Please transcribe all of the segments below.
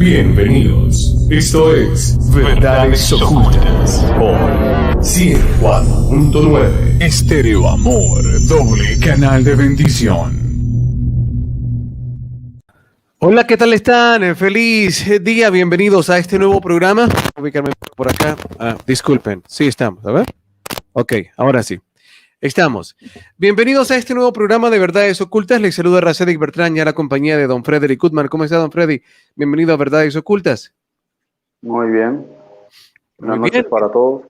Bienvenidos. Esto es Verdades Ocultas por 104.9 Estéreo Amor, doble canal de bendición. Hola, ¿qué tal están? Feliz día, bienvenidos a este nuevo programa. Voy a ubicarme por acá. Disculpen, sí estamos, a ver. Ok, ahora sí. Estamos. Bienvenidos a este nuevo programa de Verdades Ocultas. Les saluda Racedic Bertrán y a la compañía de don Frederick Goodman. ¿Cómo está, don Freddy? Bienvenido a Verdades Ocultas. Muy bien. Buenas Muy bien. noches para todos.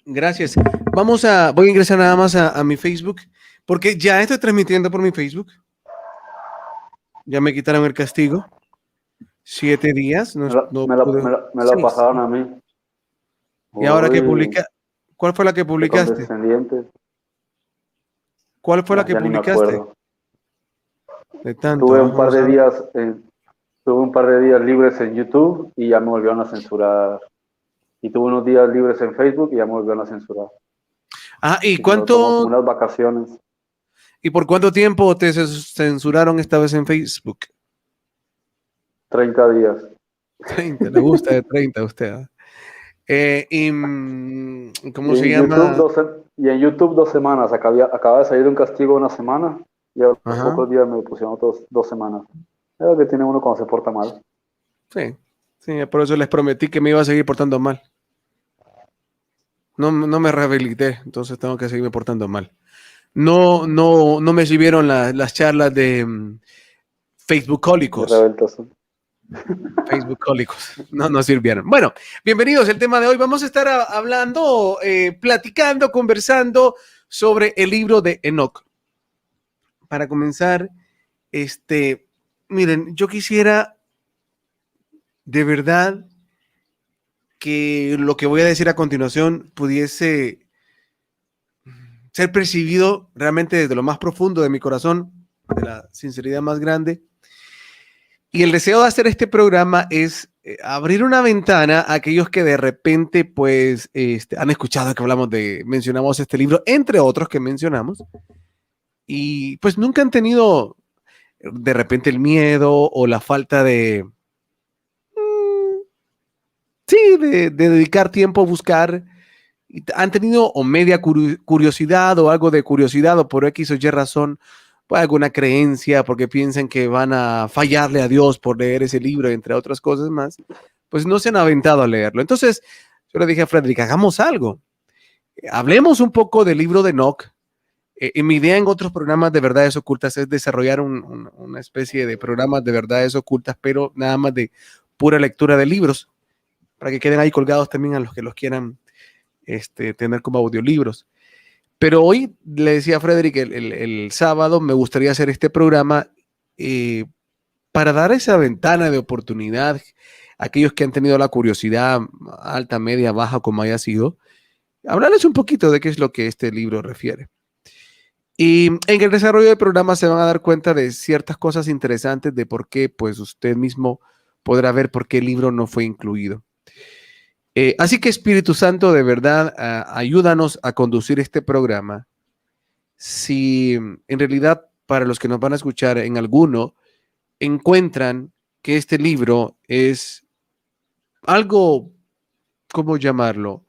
Gracias. Voy a ingresar nada más a mi Facebook, porque ya estoy transmitiendo por mi Facebook. Ya me quitaron el castigo. 7 días. Me la pasaron a mí. Y ahora que Uy, publica, ¿cuál fue la que qué publicaste? condescendiente. ¿Cuál fue la que Ya ni me publicaste? acuerdo. De tanto, Tuve vamos a ver. tuve un par de días libres en YouTube y ya me volvieron a censurar. Y tuve unos días libres en Facebook y ya me volvieron a censurar. ¿Y Y me lo tomo como cuánto? unas vacaciones. ¿Y por cuánto tiempo te censuraron esta vez en Facebook? 30 días. 30, le gusta de 30 a usted. ¿Cómo se llama? Y en YouTube 2 semanas. Acaba de salir un castigo 1 semana y a los Ajá. pocos días me pusieron otros 2 semanas. Es lo que tiene uno cuando se porta mal. Sí, por eso les prometí que me iba a seguir portando mal. No me rehabilité, entonces tengo que seguirme portando mal. No me sirvieron las charlas de Facebookólicos. Facebookólicos. No sirvieron. Bueno, bienvenidos. El tema de hoy vamos a estar hablando, platicando, conversando sobre el libro de Enoch. Para comenzar, miren, yo quisiera de verdad que lo que voy a decir a continuación pudiese ser percibido realmente desde lo más profundo de mi corazón, de la sinceridad más grande. Y el deseo de hacer este programa es abrir una ventana a aquellos que de repente pues han escuchado que mencionamos este libro, entre otros que mencionamos, y pues nunca han tenido de repente el miedo o la falta de dedicar tiempo a buscar. Han tenido o media curiosidad o algo de curiosidad o por X o Y razón, pues alguna creencia porque piensan que van a fallarle a Dios por leer ese libro, entre otras cosas más, pues no se han aventado a leerlo. Entonces yo le dije a Frederick, hagamos algo. Hablemos un poco del libro de Enoch. Mi idea en otros programas de verdades ocultas es desarrollar una especie de programas de verdades ocultas, pero nada más de pura lectura de libros, para que queden ahí colgados también a los que los quieran tener como audiolibros. Pero hoy le decía a Frederick, el sábado me gustaría hacer este programa para dar esa ventana de oportunidad a aquellos que han tenido la curiosidad alta, media, baja, como haya sido, hablarles un poquito de qué es lo que este libro refiere. Y en el desarrollo del programa se van a dar cuenta de ciertas cosas interesantes de por qué, pues usted mismo podrá ver por qué el libro no fue incluido. Así que Espíritu Santo, de verdad, ayúdanos a conducir este programa. Si en realidad para los que nos van a escuchar en alguno encuentran que este libro es algo, ¿cómo llamarlo?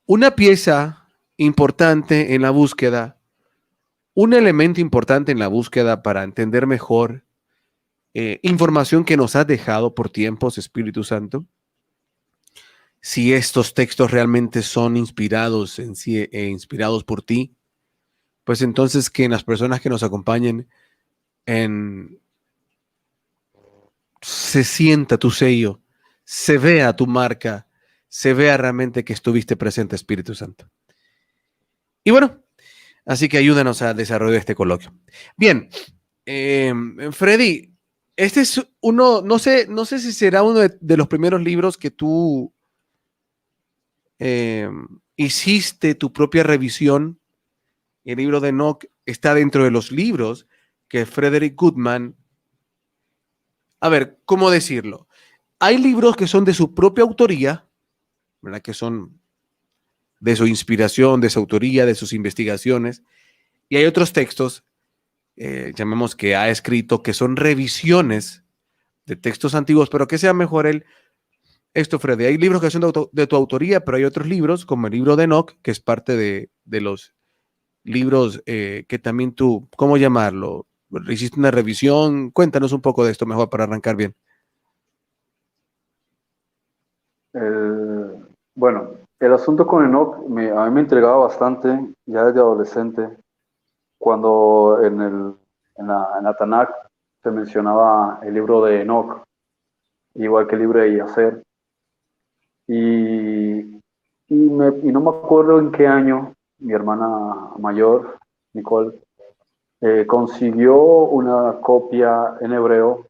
Una pieza importante en la búsqueda, un elemento importante en la búsqueda para entender mejor información que nos has dejado por tiempos, Espíritu Santo. Si estos textos realmente son inspirados en sí, inspirados por ti, pues entonces que en las personas que nos acompañen se sienta tu sello, se vea tu marca, se vea realmente que estuviste presente, Espíritu Santo. Y bueno, así que ayúdanos a desarrollar este coloquio. Bien, Freddy, este es uno, no sé si será uno de los primeros libros que tú hiciste tu propia revisión. El libro de Enoch está dentro de los libros que Frederick Goodman, a ver, ¿cómo decirlo? Hay libros que son de su propia autoría, ¿verdad? Que son de su inspiración, de su autoría, de sus investigaciones, y hay otros textos, llamemos que ha escrito, que son revisiones de textos antiguos, pero que sea mejor esto, Freddy. Hay libros que son de tu autoría, pero hay otros libros, como el libro de Enoch, que es parte de los libros que también tú, ¿cómo llamarlo? Hiciste una revisión. Cuéntanos un poco de esto mejor para arrancar bien. Bueno, el asunto con Enoch a mí me intrigaba bastante ya desde adolescente, cuando en la Tanakh se mencionaba el libro de Enoch, igual que el libro de Yacer, y no me acuerdo en qué año mi hermana mayor, Nicole, consiguió una copia en hebreo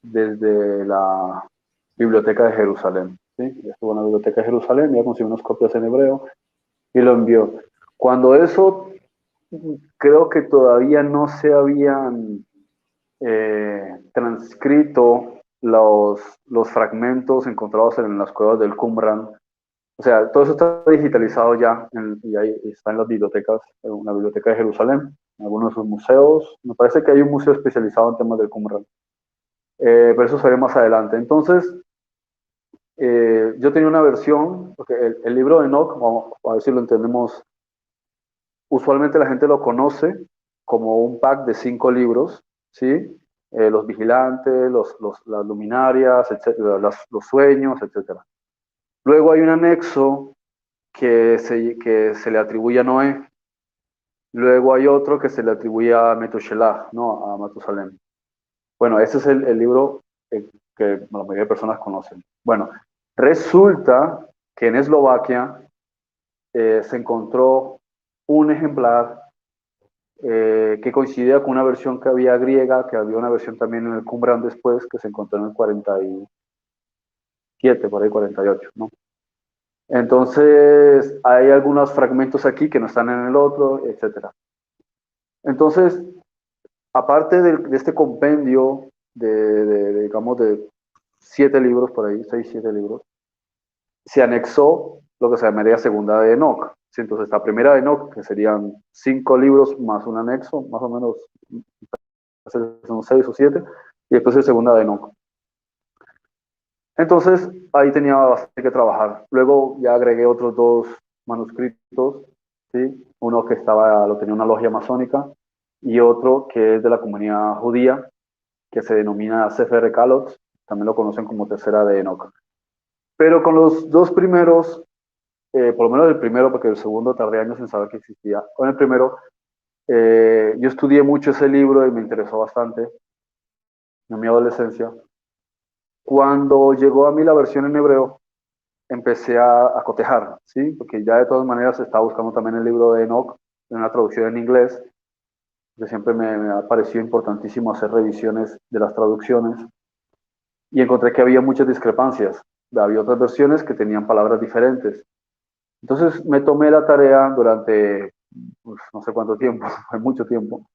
desde la Biblioteca de Jerusalén. ¿Sí? Ella estuvo en la Biblioteca de Jerusalén, ya consiguió unas copias en hebreo y lo envió. Cuando eso, creo que todavía no se habían transcrito los fragmentos encontrados en las cuevas del Qumran. O sea, todo eso está digitalizado ya y ahí está en las bibliotecas, en la Biblioteca de Jerusalén, en algunos de sus museos. Me parece que hay un museo especializado en temas del Qumran. Pero eso será más adelante. Entonces, yo tenía una versión, porque el libro de Enoch, vamos a ver si lo entendemos, usualmente la gente lo conoce como un pack de 5 libros, ¿sí? Los vigilantes, las luminarias, etcétera, los sueños, etcétera. Luego hay un anexo que se le atribuye a Noé. Luego hay otro que se le atribuye a Metushelach, ¿no? A Matusalem. Bueno, ese es el libro que la mayoría de personas conocen. Bueno, resulta que en Eslovaquia se encontró un ejemplar que coincidía con una versión que había griega, que había una versión también en el Qumran después, que se encontró en el 47, por ahí 48, ¿no? Entonces, hay algunos fragmentos aquí que no están en el otro, etcétera. Entonces, aparte de este compendio digamos, de 7 libros por ahí, 6, 7 libros, se anexó lo que se llamaría segunda de Enoch. Entonces, esta primera de Enoch, que serían 5 libros más un anexo, más o menos, son 6 o 7, y después el segunda de Enoch. Entonces, ahí tenía bastante que trabajar. Luego ya agregué otros 2 manuscritos, ¿sí? Uno que lo tenía una logia masónica y otro que es de la comunidad judía, que se denomina Sefer Kalot, también lo conocen como tercera de Enoch. Pero con los 2 primeros, por lo menos el primero, porque el segundo tardé años en saber que existía, con el primero, yo estudié mucho ese libro y me interesó bastante en mi adolescencia. Cuando llegó a mí la versión en hebreo, empecé a cotejar, ¿sí? Porque ya de todas maneras estaba buscando también el libro de Enoch, en una traducción en inglés, que siempre me ha parecido importantísimo hacer revisiones de las traducciones, y encontré que había muchas discrepancias. Había otras versiones que tenían palabras diferentes. Entonces me tomé la tarea durante, pues, no sé cuánto tiempo, fue mucho tiempo,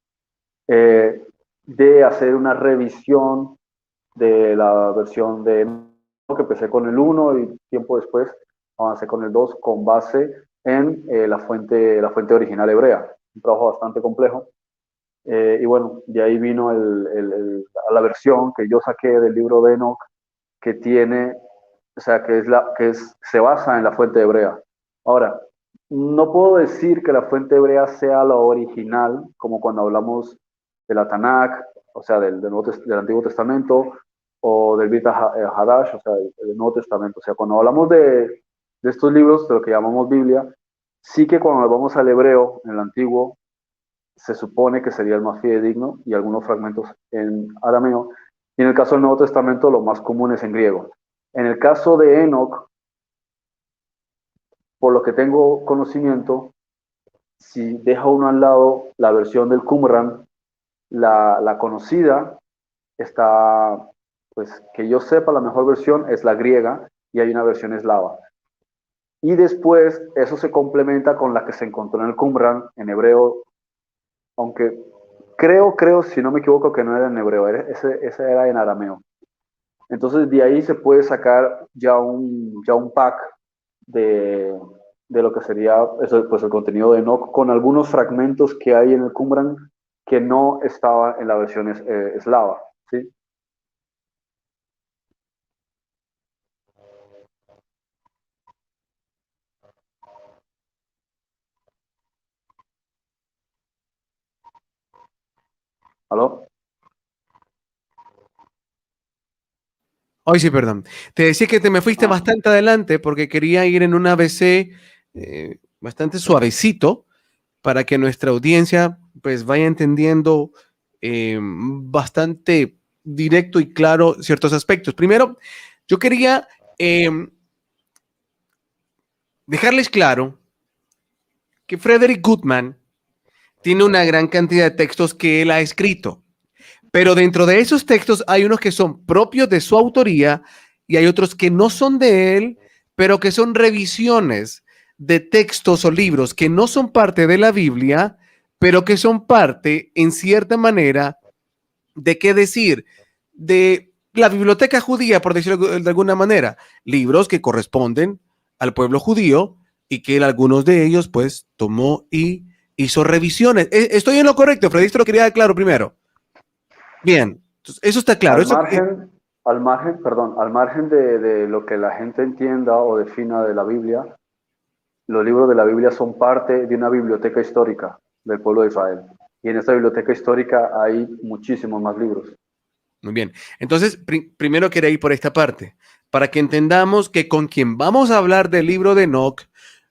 de hacer una revisión de la versión de que empecé con el 1 y tiempo después avancé con el 2 con base en la fuente original hebrea. Un trabajo bastante complejo. Y bueno, de ahí vino la versión que yo saqué del libro de Enoch, que tiene, o sea, se basa en la fuente hebrea. Ahora, no puedo decir que la fuente hebrea sea la original, como cuando hablamos de la Tanakh, o sea, del Antiguo Testamento, o del Brit Hadash, o sea, del Nuevo Testamento. O sea, cuando hablamos de estos libros, de lo que llamamos Biblia, sí que cuando nos vamos al hebreo, en el Antiguo, se supone que sería el más fidedigno, y algunos fragmentos en arameo, y en el caso del Nuevo Testamento, lo más común es en griego. En el caso de Enoch, por lo que tengo conocimiento, si deja uno al lado la versión del Qumran, la conocida está, pues que yo sepa, la mejor versión es la griega y hay una versión eslava. Y después eso se complementa con la que se encontró en el Qumran, en hebreo, aunque creo, si no me equivoco, que no era en hebreo, ese era en arameo. Entonces de ahí se puede sacar ya un pack de lo que sería eso, pues el contenido de Enoch, con algunos fragmentos que hay en el Qumran que no estaba en la versión eslava, ¿sí? Hoy sí, perdón. Te decía que te me fuiste Ah, bastante adelante porque quería ir en un ABC bastante suavecito para que nuestra audiencia pues vaya entendiendo bastante directo y claro ciertos aspectos. Primero, yo quería eh, dejarles claro que Frederick Goodman tiene una gran cantidad de textos que él ha escrito, pero dentro de esos textos hay unos que son propios de su autoría y hay otros que no son de él, pero que son revisiones de textos o libros que no son parte de la Biblia, pero que son parte, en cierta manera, de qué decir, de la biblioteca judía, por decirlo de alguna manera, libros que corresponden al pueblo judío y que él, algunos de ellos, pues, tomó y hizo revisiones. Estoy en lo correcto, Freddy, esto lo quería dar claro primero. Bien, entonces, eso está claro. al Eso, margen, perdón, al margen de lo que la gente entienda o defina de la Biblia, los libros de la Biblia son parte de una biblioteca histórica del pueblo de Israel. Y en esta biblioteca histórica hay muchísimos más libros. muy bien. Entonces, primero quería ir por esta parte, para que entendamos que con quien vamos a hablar del libro de Enoch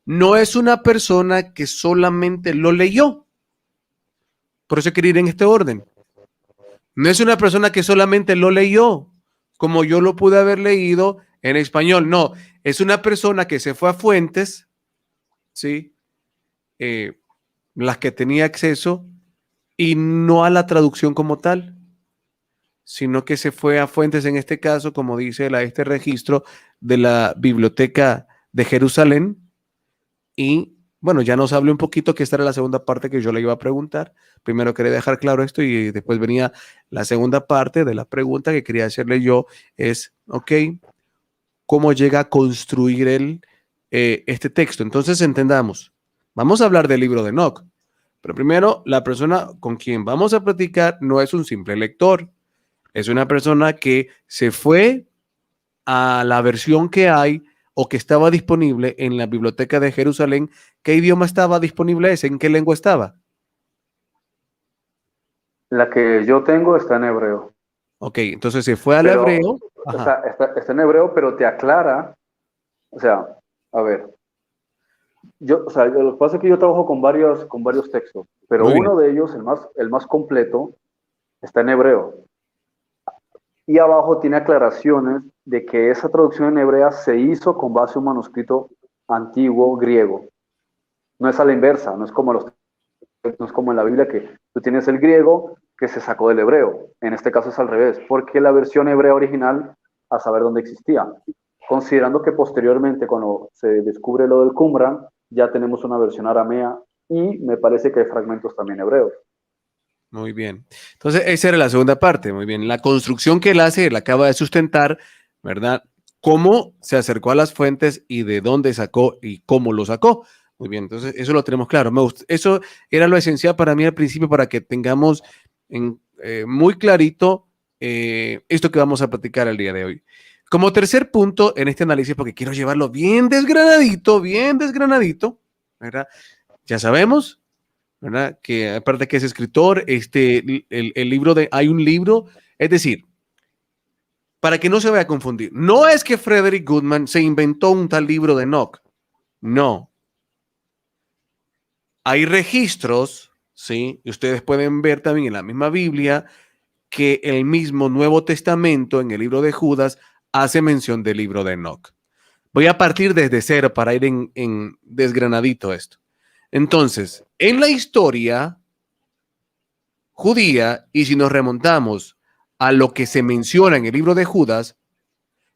no es una persona que solamente lo leyó. Por eso quería ir en este orden. No es una persona que solamente lo leyó, como yo lo pude haber leído en español. No, es una persona que se fue a fuentes, ¿sí? Las que tenía acceso y no a la traducción como tal, sino que se fue a fuentes, en este caso, como dice este registro de la Biblioteca de Jerusalén. Y bueno, ya nos hablé un poquito, que esta era la segunda parte que yo le iba a preguntar. Primero quería dejar claro esto y después venía la segunda parte de la pregunta que quería hacerle yo, es, ok, ¿cómo llega a construir este texto? Entonces entendamos, vamos a hablar del libro de Enoch, pero primero la persona con quien vamos a platicar no es un simple lector, es una persona que se fue a la versión que hay o que estaba disponible en la biblioteca de Jerusalén. ¿Qué idioma estaba disponible ese? ¿En qué lengua estaba? La que yo tengo está en hebreo, Ok, entonces se fue al pero, hebreo. o Ajá, sea, está en hebreo, pero te aclara, o sea, a ver, o sea, lo que pasa es que yo trabajo con varios textos, pero muy bien. uno de ellos, el más completo, está en hebreo. Y abajo tiene aclaraciones de que esa traducción en hebrea se hizo con base a un manuscrito antiguo griego. No es a la inversa, no es como en la Biblia que tú tienes el griego que se sacó del hebreo. En este caso es al revés, porque la versión hebrea original, a saber dónde existía. Considerando que posteriormente, cuando se descubre lo del Qumran, ya tenemos una versión aramea y me parece que hay fragmentos también hebreos. Muy bien. Entonces, esa era la segunda parte. Muy bien. La construcción que él hace, él acaba de sustentar, ¿verdad? Cómo se acercó a las fuentes y de dónde sacó y cómo lo sacó. Muy bien. Entonces, eso lo tenemos claro. Eso era lo esencial para mí al principio, para que tengamos muy clarito esto que vamos a platicar el día de hoy. Como tercer punto en este análisis, porque quiero llevarlo bien desgranadito, ¿verdad? Ya sabemos, ¿verdad? Que aparte que es escritor, el libro hay un libro, es decir, para que no se vaya a confundir, no es que Frederick Goodman se inventó un tal libro de Enoch, no. Hay registros, ¿sí? Y ustedes pueden ver también en la misma Biblia que el mismo Nuevo Testamento, en el libro de Judas, hace mención del libro de Enoch. Voy a partir desde cero para ir en desgranadito esto. Entonces, en la historia judía, y si nos remontamos a lo que se menciona en el libro de Judas,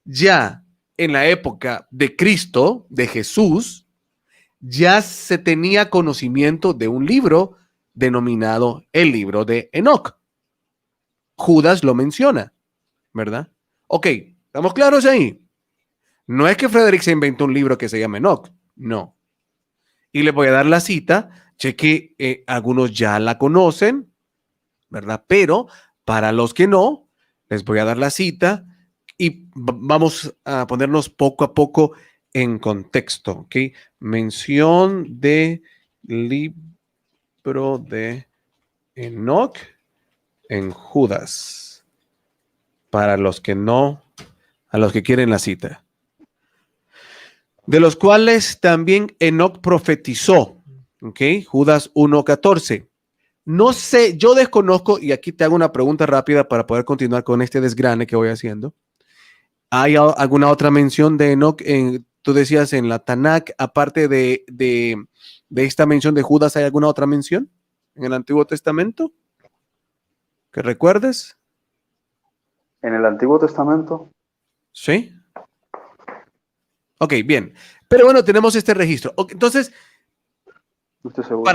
ya en la época de Cristo, de Jesús, ya se tenía conocimiento de un libro denominado el libro de Enoch. Judas lo menciona, ¿verdad? Ok, ¿estamos claros ahí? No es que Frederick se inventó un libro que se llama Enoch, no. Y le voy a dar la cita, cheque, algunos ya la conocen, ¿verdad? Pero para los que no, les voy a dar la cita y vamos a ponernos poco a poco en contexto, ¿ok? Mención de libro de Enoch en Judas. Para los que no a los que quieren la cita. De los cuales también Enoc profetizó. ¿Ok? Judas 1:14. No sé, yo desconozco, y aquí te hago una pregunta rápida para poder continuar con este desgrane que voy haciendo. ¿Hay alguna otra mención de Enoc? Tú decías en la Tanakh, aparte de esta mención de Judas, ¿hay alguna otra mención en el Antiguo Testamento que recuerdes? En el Antiguo Testamento, Sí. Ok, bien. Pero bueno, tenemos este registro. Ok, entonces, no estoy seguro.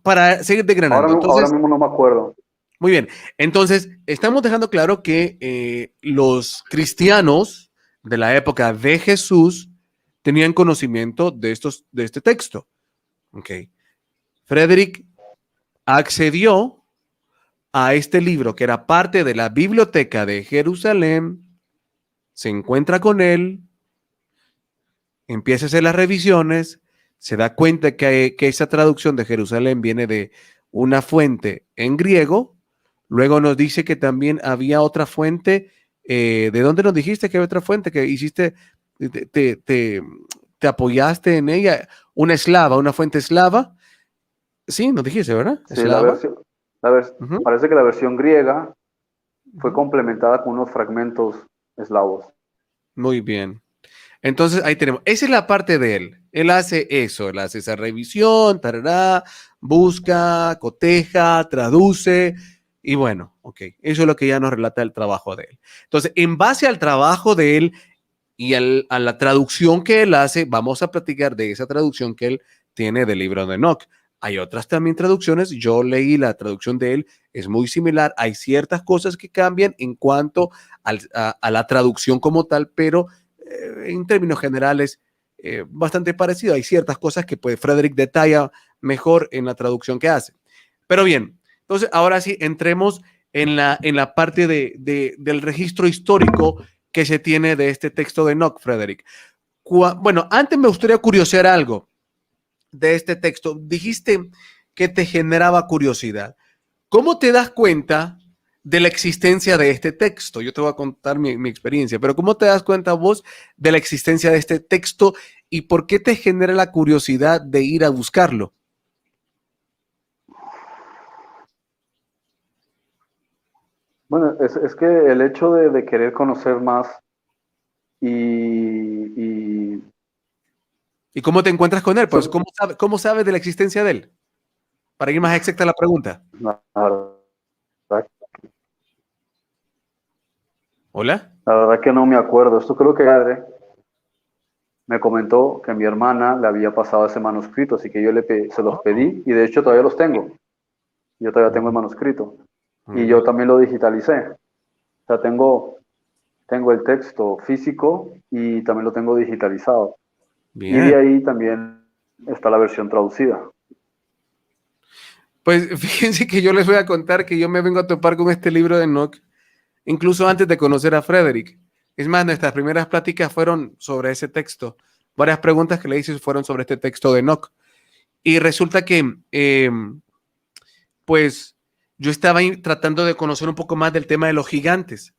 para seguir desgranando. Ahora Entonces, mismo no me acuerdo. muy bien. Entonces, estamos dejando claro que los cristianos de la época de Jesús tenían conocimiento de este texto. Ok. Frederick accedió a este libro que era parte de la biblioteca de Jerusalén, se encuentra con él, empieza a hacer las revisiones, se da cuenta que esa traducción de Jerusalén viene de una fuente en griego, luego nos dice que también había otra fuente, ¿de dónde nos dijiste que había otra fuente que hiciste, te apoyaste en ella? Una eslava, una fuente eslava, sí, nos dijiste, ¿verdad? Sí, la Eslava. versión, Ujú, parece que la versión griega fue ujú. complementada con unos fragmentos eslavos. Muy bien. Entonces ahí tenemos, esa es la parte de él. Él hace eso, él hace esa revisión, tarará, busca, coteja, traduce y bueno, ok, eso es lo que ya nos relata el trabajo de él. Entonces, en base al trabajo de él y a la traducción que él hace, vamos a platicar de esa traducción que él tiene del libro de Enoch. Hay otras también traducciones, yo leí la traducción de él, es muy similar, hay ciertas cosas que cambian en cuanto a la traducción como tal, pero en términos generales, bastante parecido. Hay ciertas cosas que pues, Frederick detalla mejor en la traducción que hace. Pero bien, entonces ahora sí entremos en la parte del registro histórico que se tiene de este texto de Enoch, Frederick. Bueno, antes me gustaría curiosear algo de este texto. Dijiste que te generaba curiosidad. ¿Cómo te das cuenta de la existencia de este texto? Yo te voy a contar mi experiencia, pero ¿cómo te das cuenta vos de la existencia de este texto y por qué te genera la curiosidad de ir a buscarlo? Bueno, es que el hecho de querer conocer más y ¿Y cómo te encuentras con él? Pues, so- cómo sabes de la existencia de él? Para ir más exacta a la pregunta. verdad, ¿Hola? la verdad que no me acuerdo. Esto creo que padre me comentó que mi hermana le había pasado ese manuscrito, así que se los Oh, pedí y de hecho todavía los tengo. Yo todavía tengo el muy, manuscrito muy y yo bien. también lo digitalicé. O sea, tengo el texto físico y también lo tengo digitalizado. Y de Bien. ahí también está la versión traducida. Pues fíjense que yo les voy a contar que yo me vengo a topar con este libro de Enoch, incluso antes de conocer a Frederick. Es más, nuestras primeras pláticas fueron sobre ese texto. Varias preguntas que le hice fueron sobre este texto de Enoch. Y resulta que, pues, yo estaba ahí tratando de conocer un poco más del tema de los gigantes.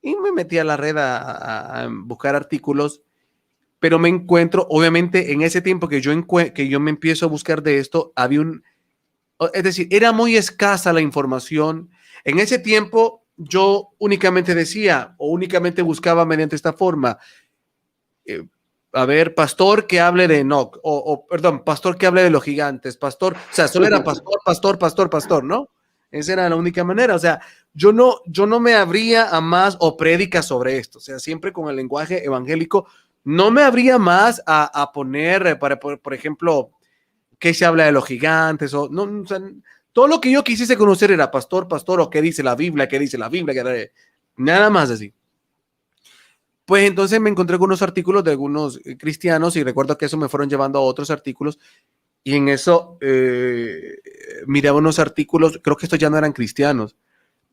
Y me metí a la red a buscar artículos, pero me encuentro, obviamente, en ese tiempo que yo me empiezo a buscar de esto, es decir, era muy escasa la información. En ese tiempo yo únicamente decía o únicamente buscaba mediante esta forma, eh, a ver, pastor que hable de Enoch, perdón, pastor que hable de los gigantes, pastor, o sea, solo era pastor, pastor, pastor, pastor, ¿no? Esa era la única manera, o sea, yo no me abría a más o prédicas sobre esto, o sea, siempre con el lenguaje evangélico, no me abría más a poner, por ejemplo, qué se habla de los gigantes, o, no, o sea, todo lo que yo quisiese conocer era pastor, pastor, o qué dice la Biblia, qué dice la Biblia, nada más así. Pues entonces me encontré con unos artículos de algunos cristianos y recuerdo que eso me fueron llevando a otros artículos y en eso miraba unos artículos, creo que estos ya no eran cristianos,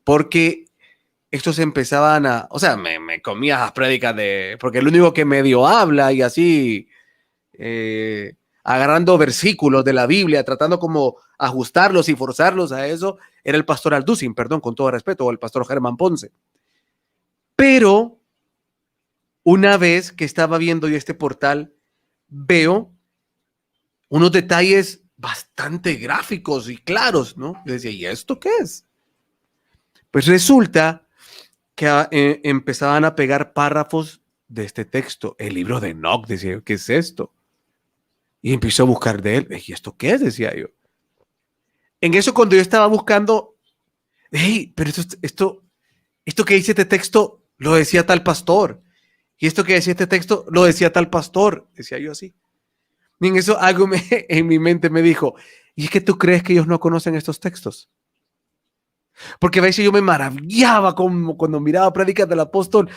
porque estos empezaban o sea, me comía las prédicas porque el único que medio habla y así, agarrando versículos de la Biblia, tratando como ajustarlos y forzarlos a eso, era el pastor Alducin, perdón, con todo respeto, o el pastor Germán Ponce. Pero una vez que estaba viendo yo este portal, veo unos detalles bastante gráficos y claros, ¿no? Yo decía, ¿y esto qué es? Pues resulta que empezaban a pegar párrafos de este texto. El libro de Enoch, decía yo, ¿qué es esto? Y empiezo a buscar de él. ¿Y esto qué es? Decía yo. En eso, cuando yo estaba buscando, hey, pero esto que dice este texto lo decía tal pastor. Y esto que decía este texto lo decía tal pastor. Decía yo así. Y en eso algo en mi mente me dijo, ¿y es que tú crees que ellos no conocen estos textos? Porque a veces yo me maravillaba como cuando miraba prédicas del apóstol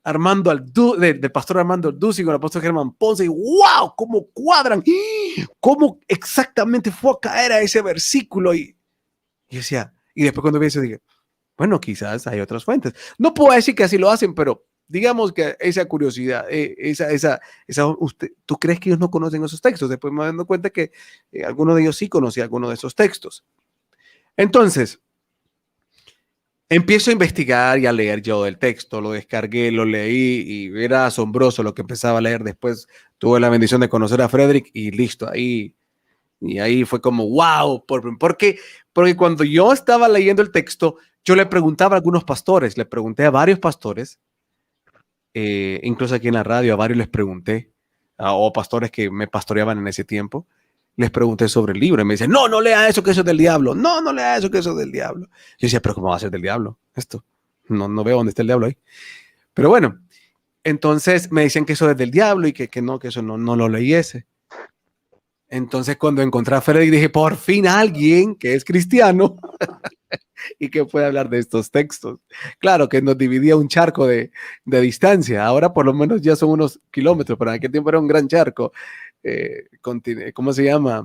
del pastor Armando Alducin con el apóstol Germán Ponce, y wow, cómo cuadran, cómo exactamente fue a caer a ese versículo. Y decía, y después cuando vi eso dije, bueno, quizás hay otras fuentes. No puedo decir que así lo hacen, pero digamos que esa curiosidad, ¿tú crees que ellos no conocen esos textos? Después me dando cuenta que alguno de ellos sí conocía alguno de esos textos. Entonces, empiezo a investigar y a leer yo el texto, lo descargué, lo leí y era asombroso lo que empezaba a leer. Después tuve la bendición de conocer a Frederick y listo, ahí fue como, wow, porque cuando yo estaba leyendo el texto, yo le preguntaba a algunos pastores, le pregunté a varios pastores, incluso aquí en la radio, a varios les pregunté, o pastores que me pastoreaban en ese tiempo, les pregunté sobre el libro y me dicen, no, no lea eso, que eso es del diablo, no, no lea eso, que eso es del diablo. Yo decía, pero ¿cómo va a ser del diablo esto? No, no veo dónde está el diablo ahí. Pero bueno, entonces me decían que eso es del diablo y que no, que eso no lo leyese. Entonces cuando encontré a Freddy dije, por fin alguien que es cristiano y que puede hablar de estos textos. Claro que nos dividía un charco de distancia, ahora por lo menos ya son unos kilómetros, pero en aquel tiempo era un gran charco. ¿Cómo se llama?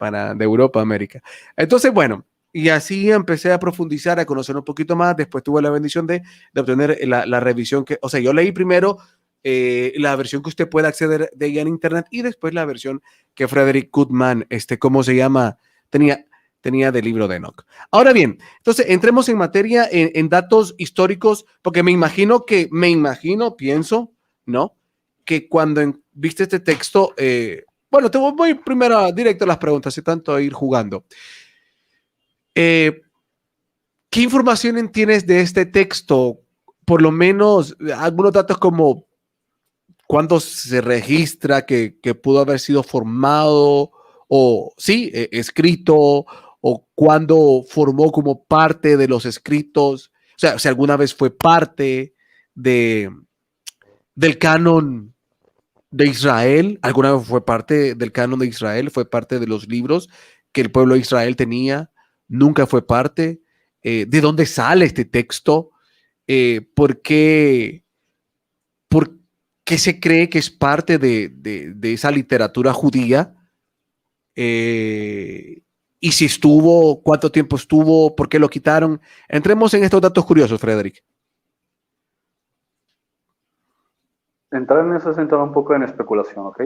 De Europa a América. Entonces, bueno, y así empecé a profundizar, a conocer un poquito más. Después tuve la bendición de obtener la revisión o sea, yo leí primero la versión que usted puede acceder de ella en internet y después la versión que Frederick Goodman, ¿cómo se llama? Tenía del libro de Enoch. Ahora bien, entonces entremos en materia en datos históricos, porque pienso, ¿no? Que cuando viste este texto, bueno, te voy primero directo a las preguntas y tanto a ir jugando. ¿Qué información tienes de este texto? Por lo menos algunos datos como cuándo se registra que pudo haber sido formado o sí, escrito, o cuándo formó como parte de los escritos, o sea, si alguna vez fue parte de, del canon de Israel, alguna vez fue parte del canon de Israel, fue parte de los libros que el pueblo de Israel tenía, nunca fue parte. ¿De dónde sale este texto? ¿Por qué se cree que es parte de esa literatura judía? Y si estuvo, cuánto tiempo estuvo, por qué lo quitaron. Entremos en estos datos curiosos, Frederick. Entrar en eso es entrar un poco en especulación, ¿ok?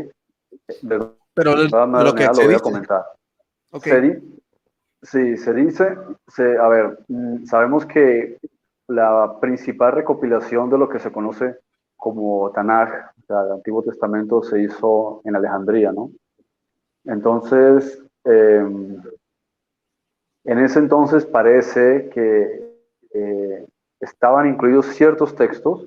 De Pero todas lo que maneras lo se voy a dice. comentar. Ok. Sí, se dice, a ver, sabemos que la principal recopilación de lo que se conoce como Tanaj, o sea, el Antiguo Testamento, se hizo en Alejandría, ¿no? Entonces, en ese entonces parece que estaban incluidos ciertos textos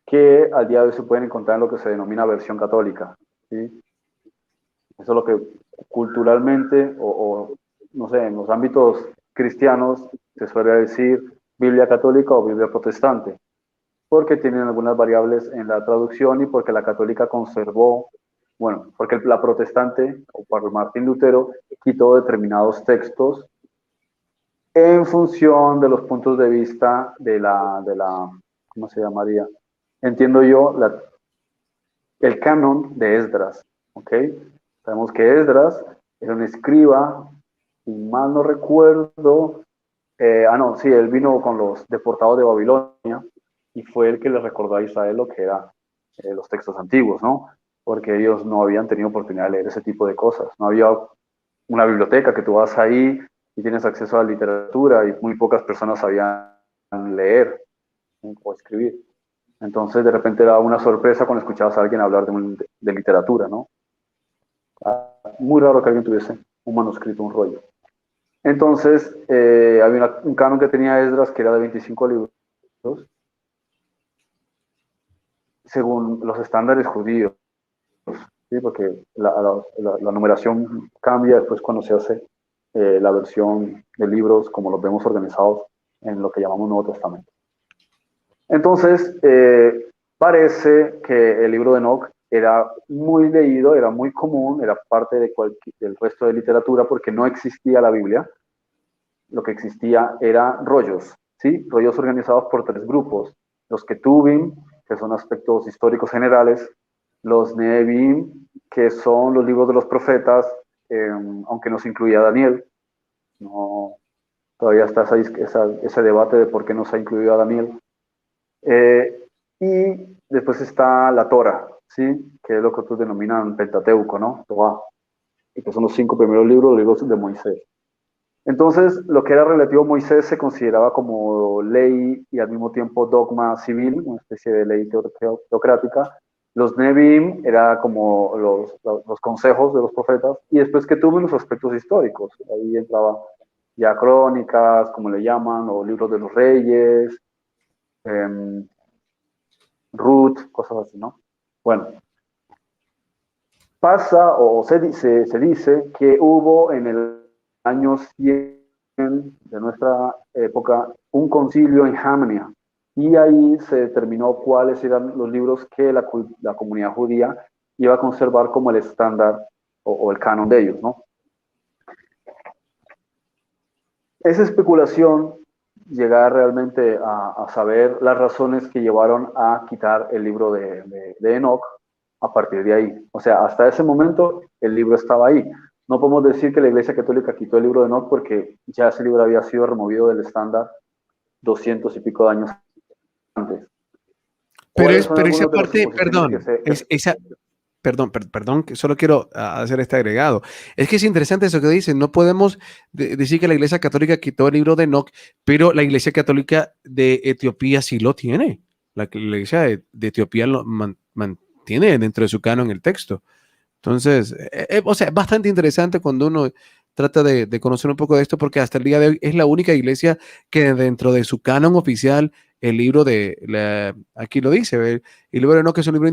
que al día de hoy se pueden encontrar en lo que se denomina versión católica, ¿sí? Eso es lo que culturalmente o no sé, en los ámbitos cristianos se suele decir Biblia católica o Biblia protestante, porque tienen algunas variables en la traducción y porque la católica conservó, bueno, porque la protestante, o por Martín Lutero, quitó determinados textos en función de los puntos de vista de la ¿cómo se llamaría? Entiendo yo, el canon de Esdras, ¿ok? Sabemos que Esdras era un escriba, si mal no recuerdo, no, sí, él vino con los deportados de Babilonia y fue el que le recordó a Israel lo que eran los textos antiguos, ¿no? Porque ellos no habían tenido oportunidad de leer ese tipo de cosas. No había una biblioteca que tú vas ahí y tienes acceso a la literatura y muy pocas personas sabían leer o escribir. Entonces, de repente era una sorpresa cuando escuchabas a alguien hablar de literatura, ¿no? Muy raro que alguien tuviese un manuscrito, un rollo. Entonces, había un canon que tenía Esdras que era de 25 libros, según los estándares judíos, ¿sí? Porque la numeración cambia después cuando se hace la versión de libros como los vemos organizados en lo que llamamos Nuevo Testamento. Entonces, parece que el libro de Enoc era muy leído, era muy común, era parte del resto de literatura porque no existía la Biblia. Lo que existía era rollos, ¿sí? Rollos organizados por 3 grupos. Los Ketuvim, que son aspectos históricos generales, los Neevim, que son los libros de los profetas, aunque no se incluía Daniel. No, todavía está ese debate de por qué no se ha incluido a Daniel. Y después está la Torah, ¿sí? Que es lo que otros denominan Pentateuco, ¿no? Torah, y que son los 5 primeros libros, los libros de Moisés. Entonces, lo que era relativo a Moisés se consideraba como ley y al mismo tiempo dogma civil, una especie de ley teocrática. Los Nevi'im era como los consejos de los profetas, y después que tuvo los aspectos históricos. Ahí entraba ya crónicas, como le llaman, o libros de los reyes, Ruth, cosas así, ¿no? Bueno, pasa o se dice que hubo en el año 100 de nuestra época un concilio en Jamnia, y ahí se determinó cuáles eran los libros que la comunidad judía iba a conservar como el estándar o el canon de ellos, ¿no? Esa especulación, llegar realmente a saber las razones que llevaron a quitar el libro de Enoc a partir de ahí. O sea, hasta ese momento el libro estaba ahí. No podemos decir que la Iglesia Católica quitó el libro de Enoc porque ya ese libro había sido removido del estándar 200 y pico de años antes. Pero esa parte, perdón, que solo quiero hacer este agregado. Es que es interesante eso que dicen. No podemos decir que la Iglesia Católica quitó el libro de Enoc, pero la Iglesia Católica de Etiopía sí lo tiene. La Iglesia de Etiopía lo mantiene dentro de su canon el texto. Entonces, o sea, es bastante interesante cuando uno trata de conocer un poco de esto, porque hasta el día de hoy es la única iglesia que dentro de su canon oficial, el libro aquí lo dice, el libro de Enoc es un libro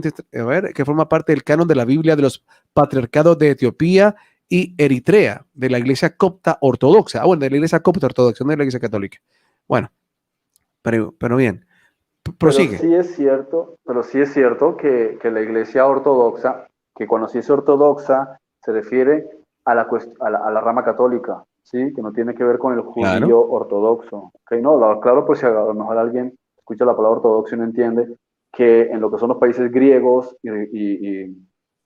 que forma parte del canon de la Biblia de los patriarcados de Etiopía y Eritrea, de la iglesia copta ortodoxa. Bueno, de la iglesia copta ortodoxa, no de la iglesia católica. Bueno, pero bien, prosigue. Pero sí es cierto que la iglesia ortodoxa, que cuando se dice ortodoxa, se refiere a la rama católica, ¿sí? Que no tiene que ver con el judío ortodoxo. ¿Okay? No, claro, pues si a lo mejor alguien escucha la palabra ortodoxo y no entiende que en lo que son los países griegos y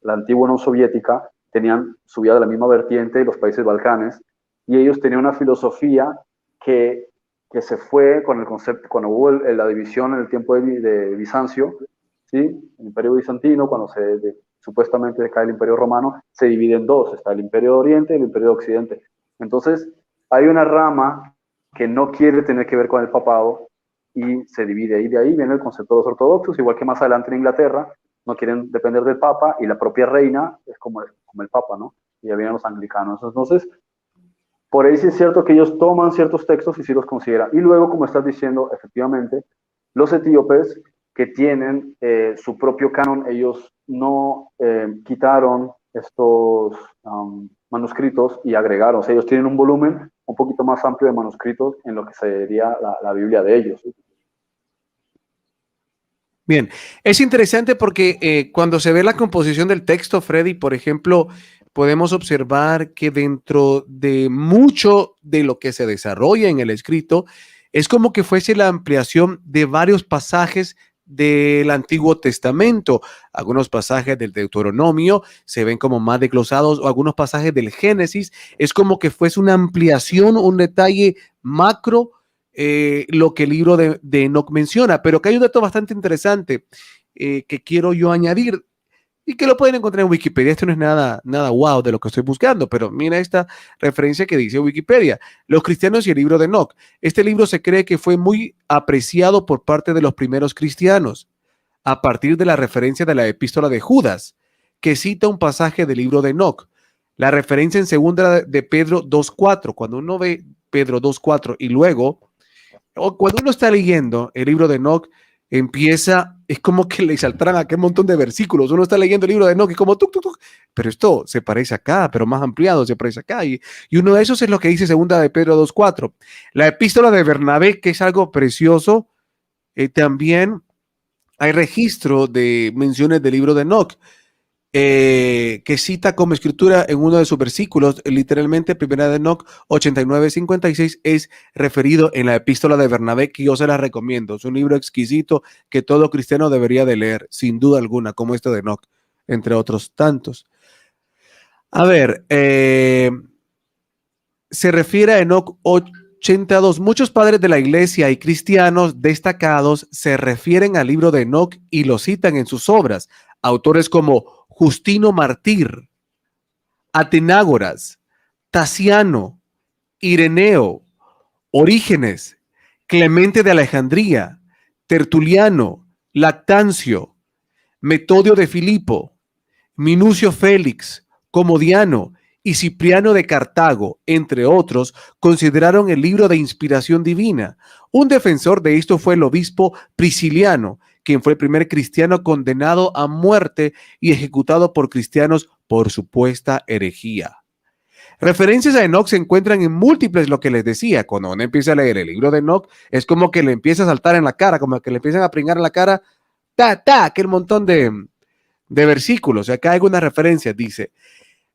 la antigua Unión Soviética tenían subida de la misma vertiente, los países Balcanes, y ellos tenían una filosofía que se fue con el concepto, cuando hubo la división en el tiempo de Bizancio, ¿sí? El Imperio Bizantino, cuando supuestamente cae el Imperio Romano, se divide en 2, está el Imperio de Oriente y el Imperio de Occidente. Entonces, hay una rama que no quiere tener que ver con el papado y se divide, y de ahí viene el concepto de los ortodoxos, igual que más adelante en Inglaterra, no quieren depender del papa, y la propia reina es como el papa, ¿no? Y ya vienen los anglicanos. Entonces, por ahí sí es cierto que ellos toman ciertos textos y sí los consideran. Y luego, como estás diciendo, efectivamente, los etíopes que tienen su propio canon, ellos no quitaron estos manuscritos y agregaron. O sea, ellos tienen un volumen un poquito más amplio de manuscritos en lo que sería la Biblia de ellos. Bien, es interesante porque cuando se ve la composición del texto, Freddy, por ejemplo, podemos observar que dentro de mucho de lo que se desarrolla en el escrito, es como que fuese la ampliación de varios pasajes del Antiguo Testamento. Algunos pasajes del Deuteronomio se ven como más desglosados, o algunos pasajes del Génesis, es como que fuese una ampliación, un detalle macro, lo que el libro de Enoc menciona. Pero que hay un dato bastante interesante que quiero yo añadir, y que lo pueden encontrar en Wikipedia. Esto no es nada wow de lo que estoy buscando, pero mira esta referencia que dice Wikipedia: los cristianos y el libro de Enoc. Este libro se cree que fue muy apreciado por parte de los primeros cristianos. a partir de la referencia de la epístola de Judas, que cita un pasaje del libro de Enoc. La referencia en segunda de Pedro 2.4, cuando uno ve Pedro 2.4 y luego, o cuando uno está leyendo el libro de Enoc, empieza, es como que le saltaran aquel montón de versículos. Uno está leyendo el libro de Enoc y como tuc, tuc, tuc, pero esto se parece acá, pero más ampliado se parece acá. Y uno de esos es lo que dice segunda de Pedro 2.4. La epístola de Bernabé, que es algo precioso, también hay registro de menciones del libro de Enoc, que cita como escritura en uno de sus versículos, literalmente primera de Enoc 89:56 es referido en la epístola de Bernabé, que yo se la recomiendo. Es un libro exquisito que todo cristiano debería de leer, sin duda alguna, como este de Enoc, entre otros tantos. A ver, se refiere a Enoc 82. Muchos padres de la iglesia y cristianos destacados se refieren al libro de Enoc y lo citan en sus obras. Autores como Justino Mártir, Atenágoras, Tasiano, Ireneo, Orígenes, Clemente de Alejandría, Tertuliano, Lactancio, Metodio de Filipo, Minucio Félix, Comodiano y Cipriano de Cartago, entre otros, consideraron el libro de inspiración divina. Un defensor de esto fue el obispo Prisciliano, quien fue el primer cristiano condenado a muerte y ejecutado por cristianos por supuesta herejía. Referencias a Enoc se encuentran en múltiples, lo que les decía, cuando uno empieza a leer el libro de Enoc, es como que le empieza a saltar en la cara, como que le empiezan a pringar en la cara, aquel montón de versículos. Acá hay algunas referencias, dice.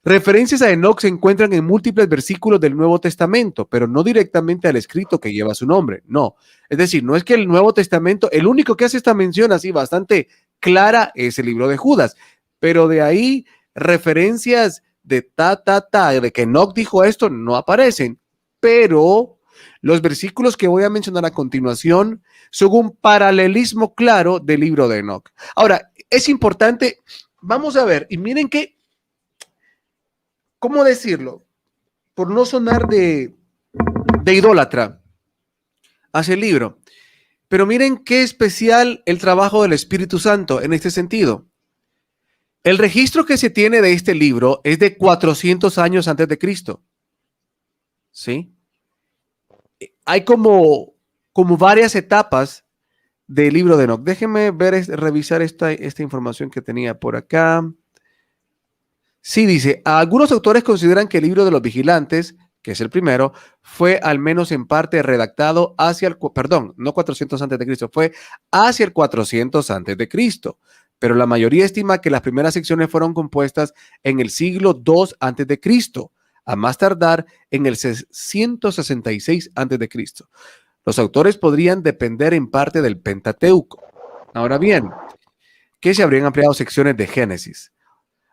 Referencias a Enoc se encuentran en múltiples versículos del Nuevo Testamento, pero no directamente al escrito que lleva su nombre, no. Es decir, no es que el Nuevo Testamento, el único que hace esta mención así bastante clara es el libro de Judas, pero de ahí referencias de de que Enoc dijo esto no aparecen, pero los versículos que voy a mencionar a continuación son un paralelismo claro del libro de Enoc. Ahora, es importante, vamos a ver, y miren que ¿cómo decirlo? Por no sonar de idólatra hacia el libro. Pero miren qué especial el trabajo del Espíritu Santo en este sentido. El registro que se tiene de este libro es de 400 años antes de Cristo. ¿Sí? Hay como varias etapas del libro de Enoc. Déjenme revisar esta información que tenía por acá. Sí, dice, algunos autores consideran que el libro de los vigilantes, que es el primero, fue al menos en parte redactado hacia el, perdón, no 400 antes de Cristo, fue hacia el 400 antes de Cristo, pero la mayoría estima que las primeras secciones fueron compuestas en el siglo II antes de Cristo, a más tardar en el 166 antes de Cristo. Los autores podrían depender en parte del Pentateuco. Ahora bien, que se habrían ampliado secciones de Génesis.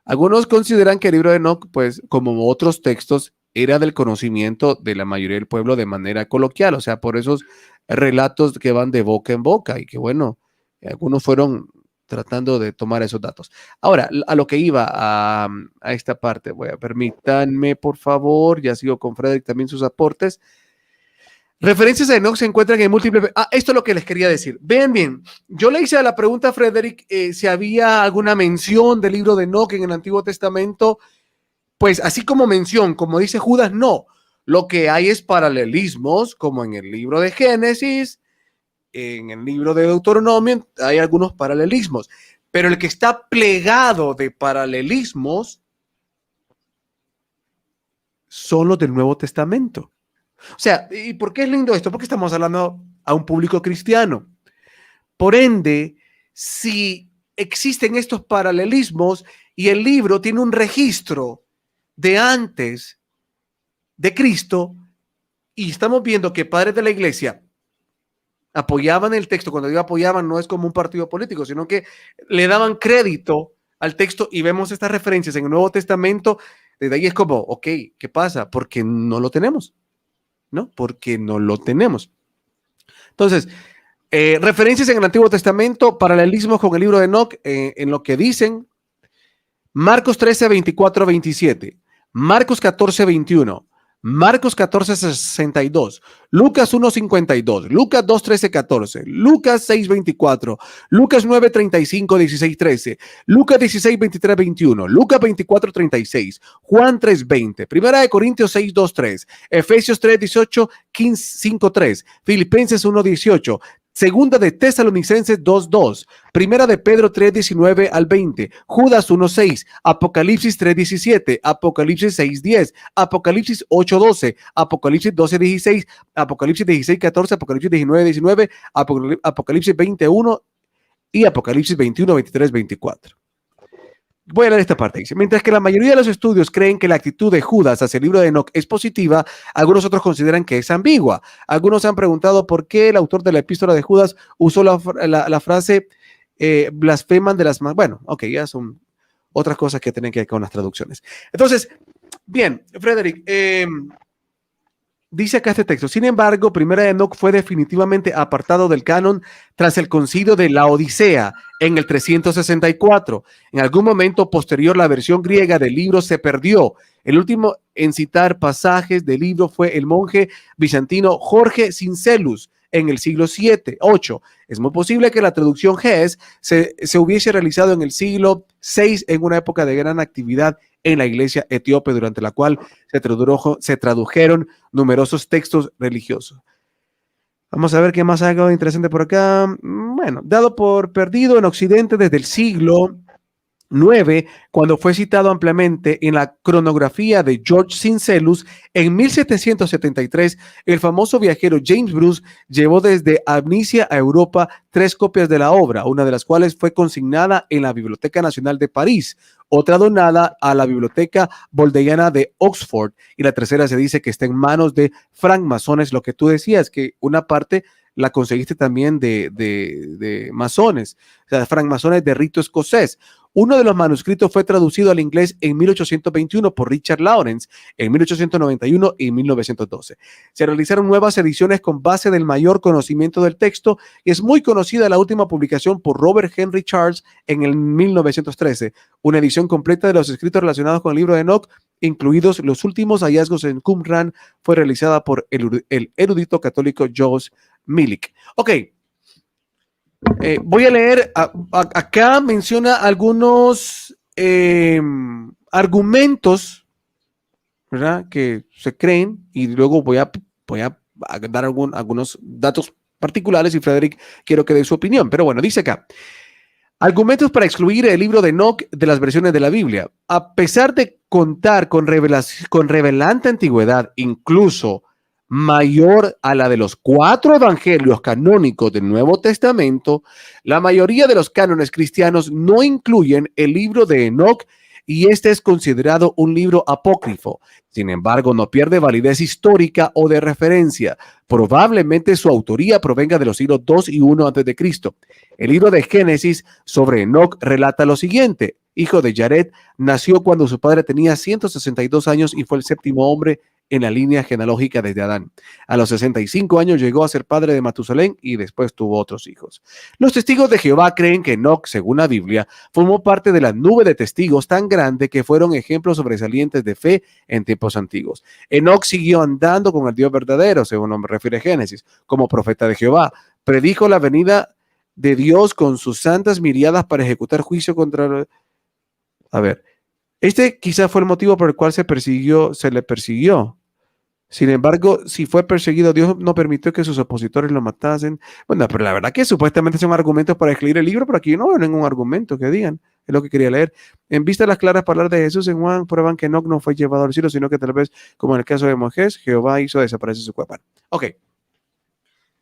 Algunos consideran que el libro de Enoc, pues, como otros textos, era del conocimiento de la mayoría del pueblo de manera coloquial, o sea, por esos relatos que van de boca en boca y que, bueno, algunos fueron tratando de tomar esos datos. Ahora, a lo que iba a esta parte, permítanme, por favor, ya sigo con Frederick también sus aportes. Referencias a Enoc se encuentran en múltiples... esto es lo que les quería decir. Vean bien, yo le hice a la pregunta a Frederick si había alguna mención del libro de Enoc en el Antiguo Testamento. Pues así como mención, como dice Judas, no. Lo que hay es paralelismos, como en el libro de Génesis, en el libro de Deuteronomio, hay algunos paralelismos. Pero el que está plegado de paralelismos son los del Nuevo Testamento. O sea, ¿y por qué es lindo esto? Porque estamos hablando a un público cristiano. Por ende, si existen estos paralelismos y el libro tiene un registro de antes de Cristo y estamos viendo que padres de la iglesia apoyaban el texto, cuando digo apoyaban no es como un partido político, sino que le daban crédito al texto y vemos estas referencias en el Nuevo Testamento, desde ahí es como, ok, ¿qué pasa? Porque no lo tenemos. ¿No? Porque no lo tenemos. Entonces, referencias en el Antiguo Testamento, paralelismos con el libro de Enoc, en lo que dicen Marcos 13, 24, 27, Marcos 14, 21, Marcos 14:62, Lucas 1:52, Lucas 2:13-14, Lucas 6:24, Lucas 9:35, 16-13, Lucas 16:23-21, Lucas 24:36, Juan 3:20, Primera de Corintios 6:2-3, Efesios 3:18, 5:3, Filipenses 1:18, Segunda de Tesalonicenses 2:2, Primera de Pedro 3:19-20, Judas 1:6, Apocalipsis 3:17, Apocalipsis 6:10, Apocalipsis 8:12, Apocalipsis 12:16, Apocalipsis 16:14, Apocalipsis 19:19, Apocalipsis 20:1 y Apocalipsis 21:23-24. Voy a leer esta parte. Dice, mientras que la mayoría de los estudios creen que la actitud de Judas hacia el libro de Enoc es positiva, algunos otros consideran que es ambigua. Algunos han preguntado por qué el autor de la epístola de Judas usó la frase blasfeman de las manos. Bueno, ok, ya son otras cosas que tienen que ver con las traducciones. Entonces, bien, Frederick, dice acá este texto, sin embargo, Primera de Enoc fue definitivamente apartado del canon tras el concilio de la Odisea en el 364. En algún momento posterior, la versión griega del libro se perdió. El último en citar pasajes del libro fue el monje bizantino Jorge Cincelus en el siglo 8. Es muy posible que la traducción GES se hubiese realizado en el siglo 6 en una época de gran actividad en la iglesia etíope, durante la cual se tradujeron numerosos textos religiosos. Vamos a ver qué más hay algo interesante por acá. Bueno, dado por perdido en Occidente desde el siglo 9, cuando fue citado ampliamente en la cronografía de George Cincelus, en 1773, el famoso viajero James Bruce llevó desde Amnesia a Europa 3 copias de la obra, una de las cuales fue consignada en la Biblioteca Nacional de París, otra donada a la Biblioteca Bodleiana de Oxford, y la tercera se dice que está en manos de francmasones. Lo que tú decías, que una parte la conseguiste también de masones, o sea, francmasones de rito escocés. Uno de los manuscritos fue traducido al inglés en 1821 por Richard Lawrence, en 1891 y 1912. Se realizaron nuevas ediciones con base del mayor conocimiento del texto y es muy conocida la última publicación por Robert Henry Charles en el 1913, una edición completa de los escritos relacionados con el libro de Enoch, incluidos los últimos hallazgos en Qumran, fue realizada por el erudito católico Joseph Milik. Ok. Voy a leer, acá menciona algunos argumentos, ¿verdad?, que se creen, y luego voy a dar algunos datos particulares y Frederick quiero que dé su opinión. Pero bueno, dice acá, argumentos para excluir el libro de Enoch de las versiones de la Biblia. A pesar de contar con revelante antigüedad, incluso mayor a la de los 4 evangelios canónicos del Nuevo Testamento, la mayoría de los cánones cristianos no incluyen el libro de Enoch y este es considerado un libro apócrifo. Sin embargo, no pierde validez histórica o de referencia. Probablemente su autoría provenga de los siglos 2 y 1 a.C. El libro de Génesis sobre Enoch relata lo siguiente: hijo de Jared, nació cuando su padre tenía 162 años y fue el 7º hombre en la línea genealógica desde Adán. A los 65 años llegó a ser padre de Matusalén y después tuvo otros hijos. Los testigos de Jehová creen que Enoch, según la Biblia, formó parte de la nube de testigos tan grande que fueron ejemplos sobresalientes de fe en tiempos antiguos. Enoch siguió andando con el Dios verdadero, según lo refiere Génesis, como profeta de Jehová. Predijo la venida de Dios con sus santas miriadas para ejecutar juicio contra... A ver, este quizá fue el motivo por el cual se le persiguió. Sin embargo, si fue perseguido, Dios no permitió que sus opositores lo matasen. Bueno, pero la verdad que supuestamente son argumentos para escribir el libro, pero aquí no veo ningún argumento que digan. Es lo que quería leer. En vista de las claras palabras de Jesús en Juan, prueban que Enoch no fue llevado al cielo, sino que tal vez, como en el caso de Moisés, Jehová hizo desaparecer su cuerpo. Ok.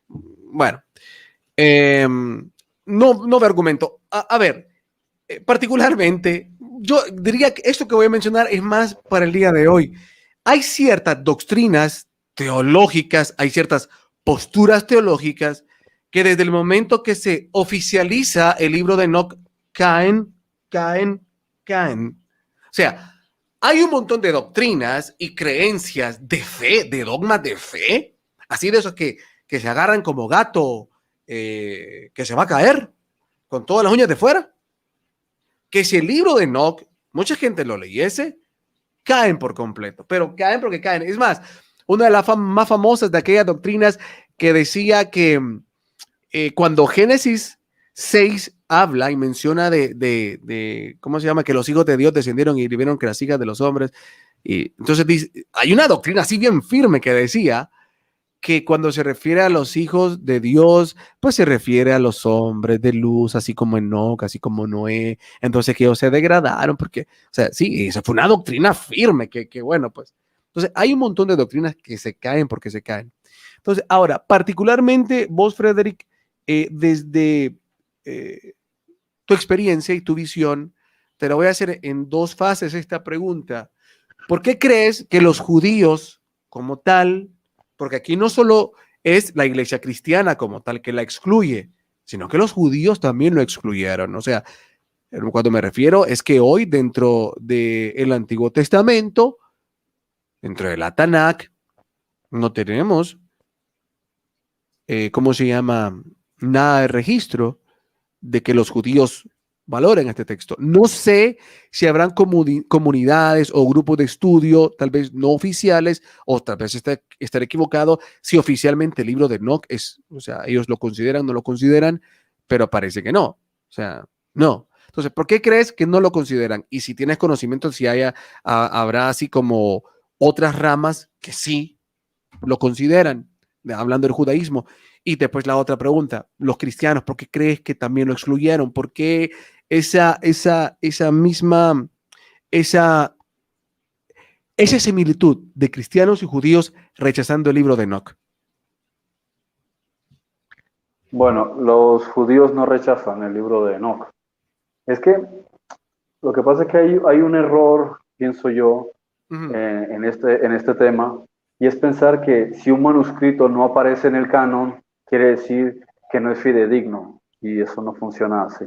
Bueno. No veo argumento. A ver, particularmente, yo diría que esto que voy a mencionar es más para el día de hoy. Hay ciertas doctrinas teológicas, hay ciertas posturas teológicas que desde el momento que se oficializa el libro de Enoch caen. O sea, hay un montón de doctrinas y creencias de fe, de dogmas de fe, así de esos que se agarran como gato que se va a caer con todas las uñas de fuera. Que si el libro de Enoch, mucha gente lo leyese caen por completo, pero caen porque caen. Es más, una de las más famosas de aquellas doctrinas que decía que cuando Génesis 6 habla y menciona ¿cómo se llama? Que los hijos de Dios descendieron y vieron que las hijas de los hombres. Y entonces dice, hay una doctrina así bien firme que decía que cuando se refiere a los hijos de Dios, pues se refiere a los hombres de luz, así como Enoc, así como Noé. Entonces que ellos se degradaron porque, o sea, sí, esa fue una doctrina firme que bueno, pues. Entonces hay un montón de doctrinas que se caen porque se caen. Entonces, ahora, particularmente vos, Frederick, desde tu experiencia y tu visión, te la voy a hacer en dos fases esta pregunta. ¿Por qué crees que los judíos como tal, porque aquí no solo es la iglesia cristiana como tal que la excluye, sino que los judíos también lo excluyeron? O sea, cuando me refiero es que hoy dentro del Antiguo Testamento, dentro de la Tanakh, no tenemos, ¿cómo se llama? Nada de registro de que los judíos valoren este texto. No sé si habrán comunidades o grupos de estudio, tal vez no oficiales, o tal vez estaré equivocado, si oficialmente el libro de Enoch es, o sea, ellos lo consideran, no lo consideran, pero parece que no. O sea, no. Entonces, ¿por qué crees que no lo consideran? Y si tienes conocimiento, si habrá así como otras ramas que sí lo consideran, hablando del judaísmo. Y después la otra pregunta, los cristianos, ¿por qué crees que también lo excluyeron? ¿Por qué esa misma, esa, esa similitud de cristianos y judíos rechazando el libro de Enoch? Bueno, los judíos no rechazan el libro de Enoch. Es que lo que pasa es que hay un error, pienso yo, Ujú. en este tema, y es pensar que si un manuscrito no aparece en el canon, quiere decir que no es fidedigno, y eso no funciona así.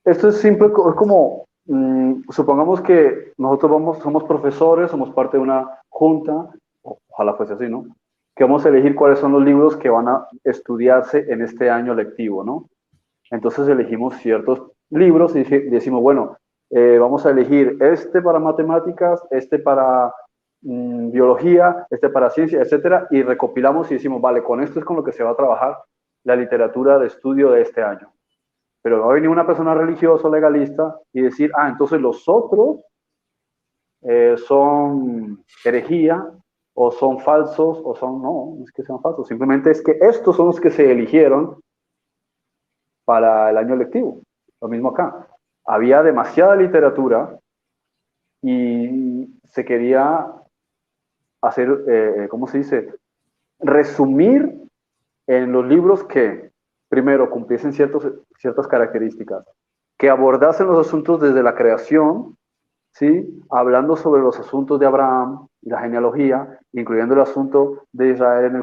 Esto es simple, es como, supongamos que nosotros somos profesores, somos parte de una junta, ojalá fuese así, ¿no? Que vamos a elegir cuáles son los libros que van a estudiarse en este año lectivo, ¿no? Entonces elegimos ciertos libros y decimos, bueno, vamos a elegir este para matemáticas, este para biología, este para ciencia, etcétera, y recopilamos y decimos, vale, con esto es con lo que se va a trabajar la literatura de estudio de este año. Pero va a venir una persona religiosa o legalista y decir, ah, entonces los otros son herejía o son falsos o son, no, no es que sean falsos, simplemente es que estos son los que se eligieron para el año lectivo. Lo mismo acá. Había demasiada literatura y se quería hacer, ¿cómo se dice? Resumir en los libros que, primero, cumpliesen ciertas características, que abordasen los asuntos desde la creación, ¿sí? Hablando sobre los asuntos de Abraham y la genealogía, incluyendo el asunto de Israel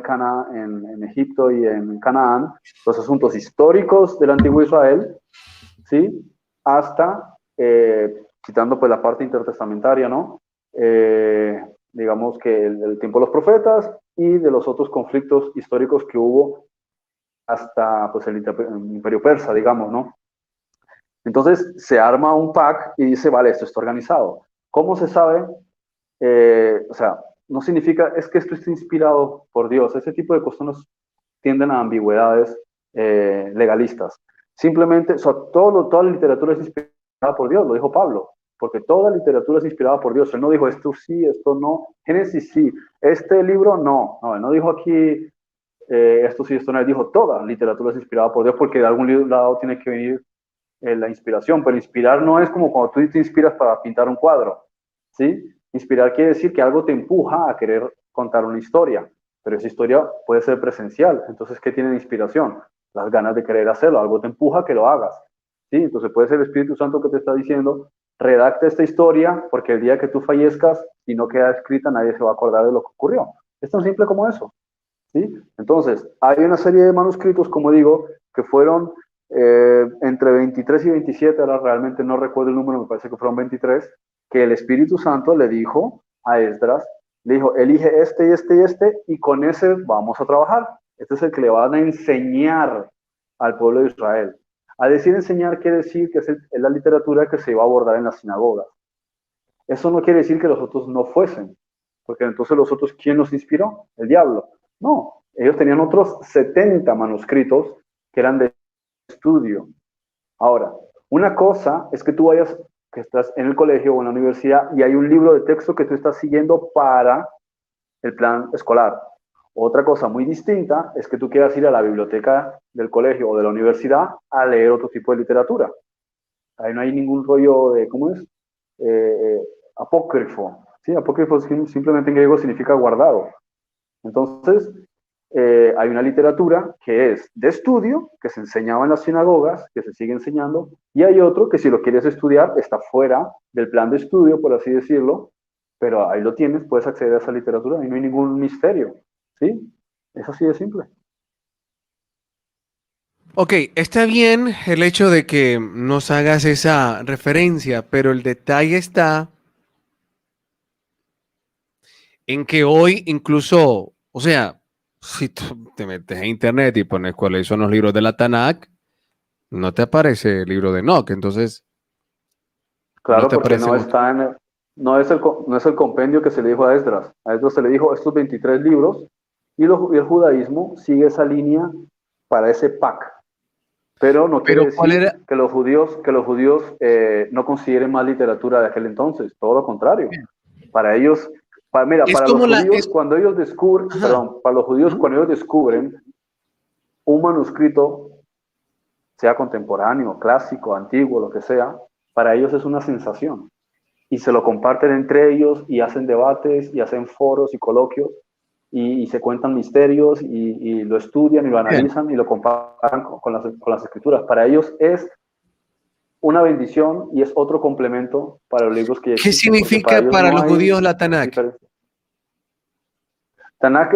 en Egipto y en Canaán, los asuntos históricos del antiguo Israel, ¿sí? Hasta, quitando pues la parte intertestamentaria, ¿no? Digamos que el tiempo de los profetas y de los otros conflictos históricos que hubo hasta pues el imperio persa, digamos, ¿no? Entonces se arma un pack y dice, vale, esto está organizado. ¿Cómo se sabe? O sea, no significa, es que esto está inspirado por Dios. Ese tipo de cuestiones tienden a ambigüedades legalistas. Simplemente, o sea, toda la literatura es inspirada por Dios, lo dijo Pablo, porque toda literatura es inspirada por Dios. Él no dijo esto sí, esto no. Génesis sí, este libro no. No, él no dijo aquí esto sí, esto no. Él dijo toda literatura es inspirada por Dios, porque de algún lado tiene que venir la inspiración, pero inspirar no es como cuando tú te inspiras para pintar un cuadro, ¿sí? Inspirar quiere decir que algo te empuja a querer contar una historia, pero esa historia puede ser presencial, entonces, ¿qué tiene de inspiración? Las ganas de querer hacerlo, algo te empuja a que lo hagas, ¿sí? Entonces puede ser el Espíritu Santo que te está diciendo, redacta esta historia, porque el día que tú fallezcas, si no queda escrita, nadie se va a acordar de lo que ocurrió. Es tan simple como eso, ¿sí? Entonces, hay una serie de manuscritos, como digo, que fueron entre 23 y 27, ahora realmente no recuerdo el número, me parece que fueron 23, que el Espíritu Santo le dijo a Esdras, le dijo, elige este y este y este, y con ese vamos a trabajar. Este es el que le van a enseñar al pueblo de Israel. A decir enseñar quiere decir que es la literatura que se iba a abordar en las sinagogas. Eso no quiere decir que los otros no fuesen, porque entonces los otros, ¿quién los inspiró? El diablo. No, ellos tenían otros 70 manuscritos que eran de estudio. Ahora, una cosa es que tú vayas, que estás en el colegio o en la universidad y hay un libro de texto que tú estás siguiendo para el plan escolar. Otra cosa muy distinta es que tú quieras ir a la biblioteca del colegio o de la universidad a leer otro tipo de literatura. Ahí no hay ningún rollo de, ¿cómo es? Apócrifo. Sí, apócrifo simplemente en griego significa guardado. Entonces, hay una literatura que es de estudio, que se enseñaba en las sinagogas, que se sigue enseñando, y hay otro que si lo quieres estudiar está fuera del plan de estudio, por así decirlo, pero ahí lo tienes, puedes acceder a esa literatura y no hay ningún misterio, ¿sí? Es así de simple. Ok, está bien el hecho de que nos hagas esa referencia, pero el detalle está en que hoy incluso, o sea, si tú te metes a internet y pones cuáles son los libros de la Tanakh, no te aparece el libro de Enoch, entonces no Claro, te porque aparece no mucho. está en no es el compendio que se le dijo a Esdras. A Esdras se le dijo estos 23 libros y el judaísmo sigue esa línea para ese pack. Pero no quiere Pero ¿cuál decir era? que los judíos no consideren más literatura de aquel entonces, todo lo contrario. Para ellos, mira, Es para los como la, judíos es, cuando ellos descubren, ajá, perdón, para los judíos ujú. cuando ellos descubren un manuscrito, sea contemporáneo, clásico, antiguo, lo que sea, para ellos es una sensación. Y se lo comparten entre ellos y hacen debates y hacen foros y coloquios y se cuentan misterios y lo estudian y lo Bien. analizan y lo comparan con las escrituras. Para ellos es una bendición y es otro complemento para los libros que ya ¿Qué existen, porque para significa ellos para no los hay judíos la Tanakh? diferencia. Tanakh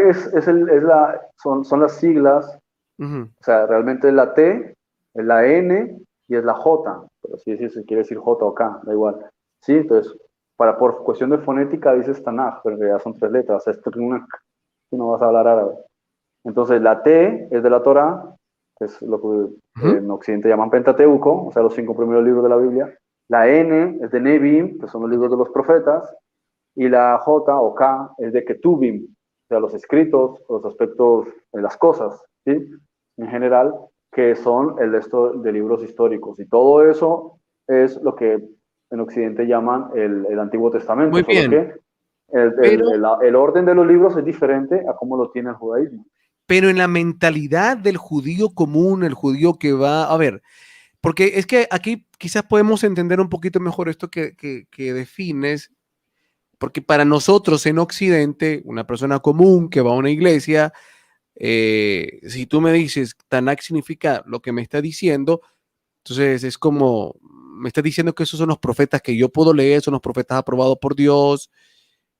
son las siglas, Ujú. o sea, realmente es la T, es la N y es la J, pero sí, sí, se quiere decir J o K, da igual. Sí, entonces, por cuestión de fonética dices Tanakh, pero en realidad son tres letras, es Tanakh, si no vas a hablar árabe. Entonces, la T es de la Torá, que es lo que Ujú. en Occidente llaman Pentateuco, o sea, los 5 primeros libros de la Biblia. La N es de Nebim, que son los libros de los profetas. Y la J o K es de Ketubim, o sea, los escritos, los aspectos de las cosas, ¿sí? En general, que son el resto de libros históricos. Y todo eso es lo que en Occidente llaman el Antiguo Testamento, Muy solo bien, que pero, el orden de los libros es diferente a cómo lo tiene el judaísmo. pero en la mentalidad del judío común, el judío que va, a ver, porque es que aquí quizás podemos entender un poquito mejor esto que defines, porque para nosotros en Occidente, una persona común que va a una iglesia, si tú me dices, Tanakh significa lo que me está diciendo, entonces es como, me está diciendo que esos son los profetas que yo puedo leer, son los profetas aprobados por Dios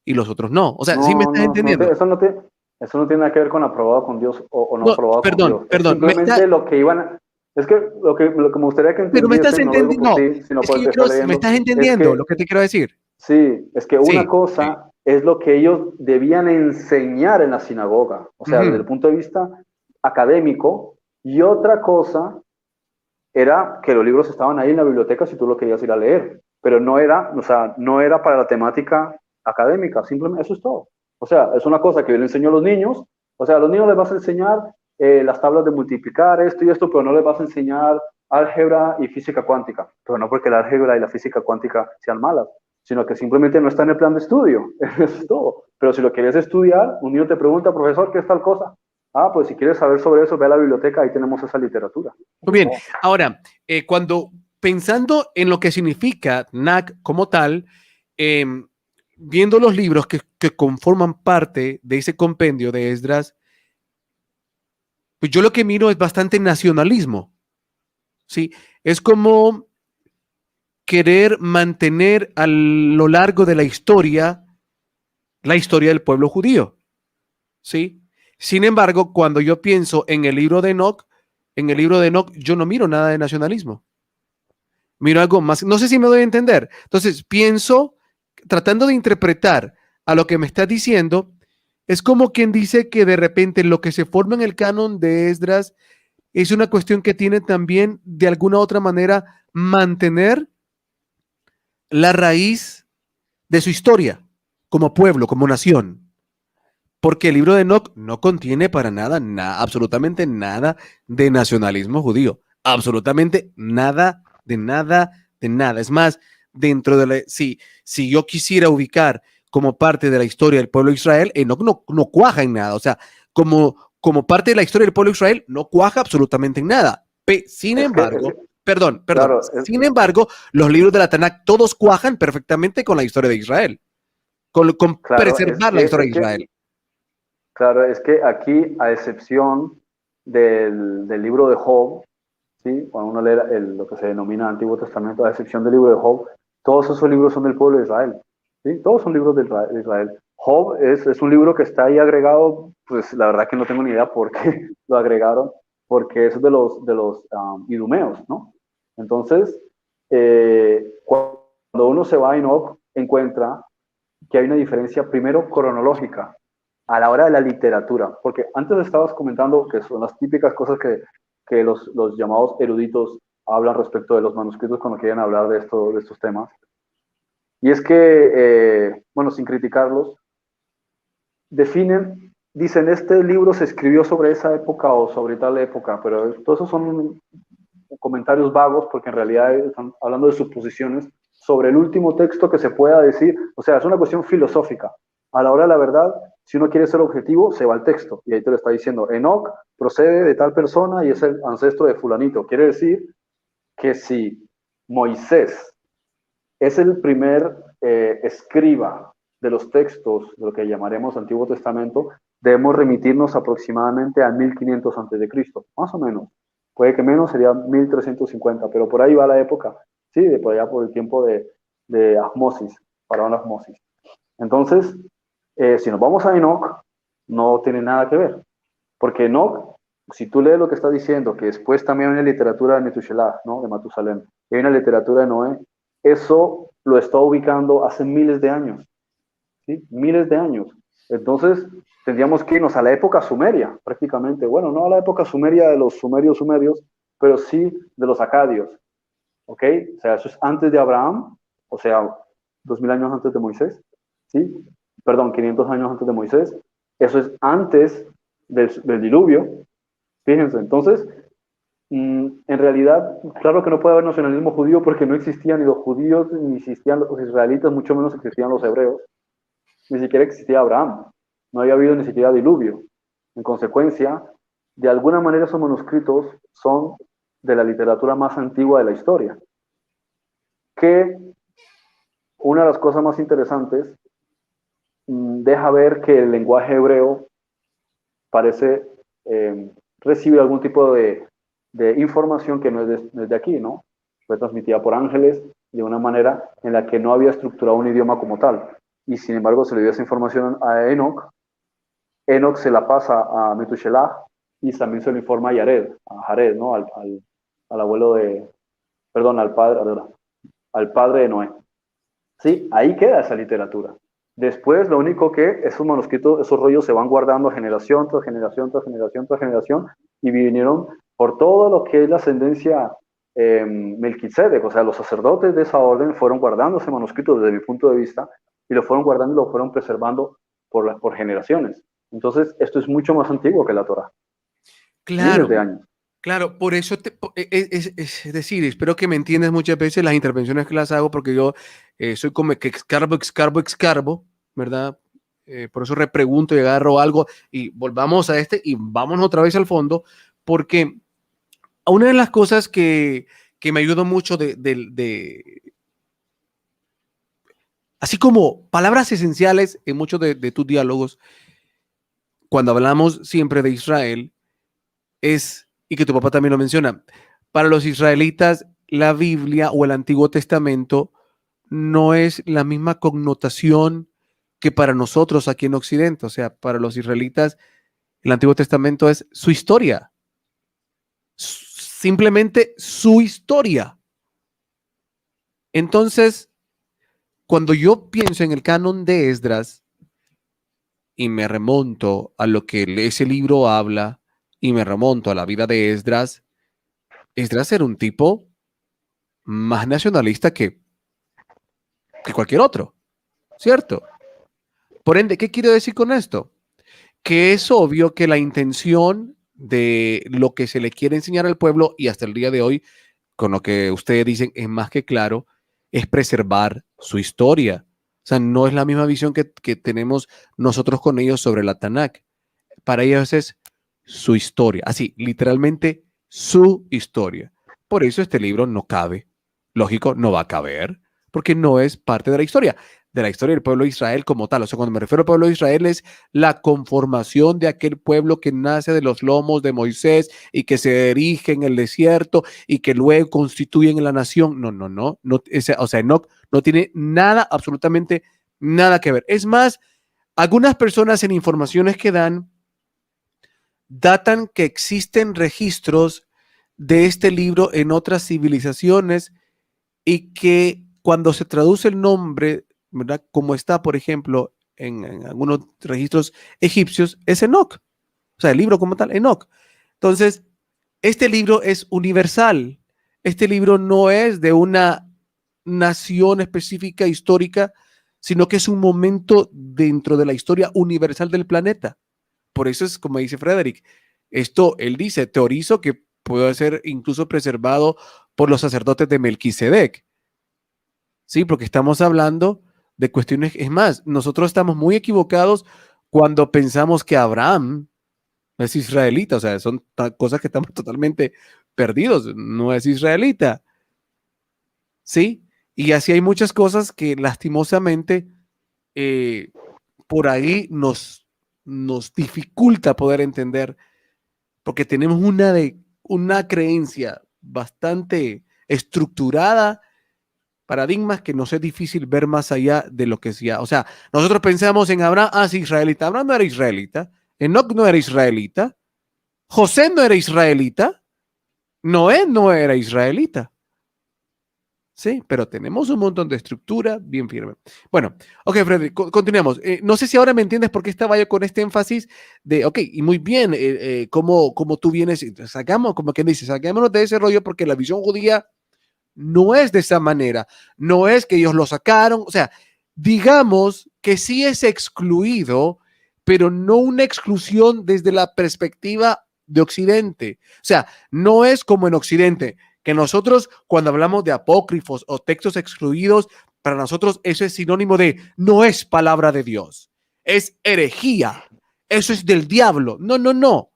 y los otros no. O sea, ¿sí me No, estás no, entendiendo? eso no tiene nada que ver con aprobado con Dios o no No, aprobado con perdón, Dios. Es perdón, me está, simplemente lo que iban a, es que lo que me gustaría que pero me estás entendiesen, no lo digo entendiendo, por no, ti, sino es que por el yo que está quiero, me leyendo, estás es entendiendo lo que que te quiero decir. sí, es que una Sí, sí. cosa es lo que ellos debían enseñar en la sinagoga, o sea, desde el Ujú. punto de vista académico, y otra cosa era que los libros estaban ahí en la biblioteca si tú lo querías ir a leer, pero no era, o sea, no era para la temática académica, simplemente eso es todo. O sea, es una cosa que yo le enseño a los niños, o sea, a los niños les vas a enseñar las tablas de multiplicar, esto y esto, pero no les vas a enseñar álgebra y física cuántica, pero no porque la álgebra y la física cuántica sean malas, sino que simplemente no está en el plan de estudio, eso es todo. Pero si lo quieres estudiar, un niño te pregunta, profesor, ¿qué es tal cosa? Ah, pues si quieres saber sobre eso, ve a la biblioteca, ahí tenemos esa literatura. Eso Muy es bien. todo. Ahora, cuando pensando en lo que significa NAC como tal, em, viendo los libros que conforman parte de ese compendio de Esdras, pues yo lo que miro es bastante nacionalismo, ¿sí? Es como querer mantener a lo largo de la historia del pueblo judío, ¿sí? Sin embargo, cuando yo pienso en el libro de Enoch, en el libro de Enoch yo no miro nada de nacionalismo. Miro algo más, no sé si me doy a entender. Entonces, pienso, tratando de interpretar a lo que me está diciendo, es como quien dice que de repente lo que se forma en el canon de Esdras es una cuestión que tiene también, de alguna otra manera, mantener la raíz de su historia como pueblo, como nación. Porque el libro de Enoch no contiene para nada, absolutamente nada de nacionalismo judío. Absolutamente nada, de nada, de nada. Es más, dentro de si yo quisiera ubicar como parte de la historia del pueblo de Israel, Enoch no cuaja en nada. O sea, como parte de la historia del pueblo de Israel, no cuaja absolutamente en nada. Sin embargo, perdón, claro, sin embargo, los libros de la Tanakh todos cuajan perfectamente con la historia de Israel, con claro, preservar la historia de Israel. Claro, es que aquí, a excepción del libro de Job, ¿sí? Cuando uno lee lo que se denomina Antiguo Testamento, a excepción del libro de Job, todos esos libros son del pueblo de Israel. ¿Sí? Todos son libros de Israel. Job es un libro que está ahí agregado, pues la verdad que no tengo ni idea por qué lo agregaron, porque es de los idumeos, ¿no? Entonces, cuando uno se va a Enoch, encuentra que hay una diferencia primero cronológica a la hora de la literatura, porque antes estabas comentando que son las típicas cosas que los llamados eruditos hablan respecto de los manuscritos cuando quieren hablar de estos temas. Y es que, bueno, sin criticarlos, dicen, este libro se escribió sobre esa época o sobre tal época, pero todos esos son comentarios vagos porque en realidad están hablando de suposiciones sobre el último texto que se pueda decir. O sea, es una cuestión filosófica. A la hora de la verdad, si uno quiere ser objetivo, se va al texto. Y ahí te lo está diciendo, Enoch procede de tal persona y es el ancestro de fulanito. Quiere decir que si Moisés es el primer escriba de los textos de lo que llamaremos Antiguo Testamento, debemos remitirnos aproximadamente al 1500 a.C., más o menos. Puede que menos, sería 1350, pero por ahí va la época, sí, de por allá por el tiempo de Ahmosis, faraón Ahmosis. Entonces, si nos vamos a Enoch, no tiene nada que ver, porque Enoch, si tú lees lo que está diciendo, que después también hay una literatura de Metushelah, ¿no? De Matusalem, y hay una literatura de Noé, eso lo está ubicando hace miles de años, ¿sí? Miles de años. Entonces, tendríamos que irnos a la época sumeria, prácticamente. Bueno, no a la época sumeria de los sumerios, pero sí de los acadios, ¿ok? O sea, eso es antes de Abraham, o sea, 2000 años antes de Moisés, ¿sí? Perdón, 500 años antes de Moisés. Eso es antes del diluvio, fíjense. Entonces, en realidad, claro que no puede haber nacionalismo judío porque no existían ni los judíos, ni existían los israelitas, mucho menos existían los hebreos, ni siquiera existía Abraham, no había habido ni siquiera diluvio. En consecuencia, de alguna manera esos manuscritos son de la literatura más antigua de la historia. Que una de las cosas más interesantes deja ver que el lenguaje hebreo parece recibir algún tipo de información que no es de aquí, ¿no? Fue transmitida por ángeles de una manera en la que no había estructurado un idioma como tal. Y sin embargo se le dio esa información a Enoch. Enoch se la pasa a Metushelah y también se lo informa a Jared, ¿no? Al abuelo de, perdón, al padre de Noé. Sí, ahí queda esa literatura. Después, lo único que esos manuscritos, esos rollos se van guardando generación tras generación, tras generación, tras generación, y vinieron por todo lo que es la ascendencia Melquisedec, o sea, los sacerdotes de esa orden fueron guardando ese manuscrito desde mi punto de vista, y lo fueron guardando y lo fueron preservando por generaciones. Entonces, esto es mucho más antiguo que la Torá. Claro. Miles de años. Claro, por eso, es decir, espero que me entiendas muchas veces las intervenciones que las hago, porque yo soy como que excarbo, ¿verdad? Por eso repregunto y agarro algo y volvamos a y vámonos otra vez al fondo, porque una de las cosas que me ayudó mucho así como palabras esenciales en muchos de tus diálogos, cuando hablamos siempre de Israel, y que tu papá también lo menciona, para los israelitas la Biblia o el Antiguo Testamento no es la misma connotación que para nosotros aquí en Occidente. O sea, para los israelitas el Antiguo Testamento es su historia, simplemente su historia. Entonces, cuando yo pienso en el canon de Esdras y me remonto a lo que ese libro habla y me remonto a la vida de Esdras, Esdras era un tipo más nacionalista que cualquier otro. ¿cierto? Por ende, ¿qué quiero decir con esto? Que es obvio que la intención de lo que se le quiere enseñar al pueblo y hasta el día de hoy, con lo que ustedes dicen, es más que claro, es preservar su historia. O sea, no es la misma visión que tenemos nosotros con ellos sobre la Tanakh. Para ellos es su historia, así, literalmente su historia. Por eso este libro no cabe. Lógico, no va a caber, porque no es parte de la historia del pueblo de Israel como tal. O sea, cuando me refiero al pueblo de Israel es la conformación de aquel pueblo que nace de los lomos de Moisés y que se erige en el desierto y que luego constituyen la nación. No, no, no. O sea, Enoch no tiene nada, absolutamente nada que ver. Es más, algunas personas en informaciones que dan datan que existen registros de este libro en otras civilizaciones y que cuando se traduce el nombre, ¿verdad? Como está, por ejemplo, en algunos registros egipcios, es Enoch. O sea, el libro como tal, Enoch. Entonces, este libro es universal. Este libro no es de una nación específica histórica, sino que es un momento dentro de la historia universal del planeta. Por eso es como dice Frederick. Esto, él dice, teorizo que puede ser incluso preservado por los sacerdotes de Melquisedec. Sí, porque estamos hablando de cuestiones, es más, nosotros estamos muy equivocados cuando pensamos que Abraham es israelita, o sea, son cosas que estamos totalmente perdidos, no es israelita, ¿sí? Y así hay muchas cosas que lastimosamente eh, por ahí nos dificulta poder entender, porque tenemos una creencia bastante estructurada, paradigmas que nos es difícil ver más allá de lo que sea. O sea, nosotros pensamos en Abraham, sí, israelita. Abraham no era israelita, Enoch no era israelita, José no era israelita, Noé no era israelita. Sí, pero tenemos un montón de estructura bien firme. Bueno, ok, Frederick, continuemos. No sé si ahora me entiendes por qué estaba yo con este énfasis de, ok, y muy bien, como tú vienes, sacamos, como quien dice, saquémonos de ese rollo porque la visión judía no es de esa manera, no es que ellos lo sacaron, o sea, digamos que sí es excluido, pero no una exclusión desde la perspectiva de Occidente. O sea, no es como en Occidente, que nosotros cuando hablamos de apócrifos o textos excluidos, para nosotros eso es sinónimo de no es palabra de Dios, es herejía, eso es del diablo. No, no, no.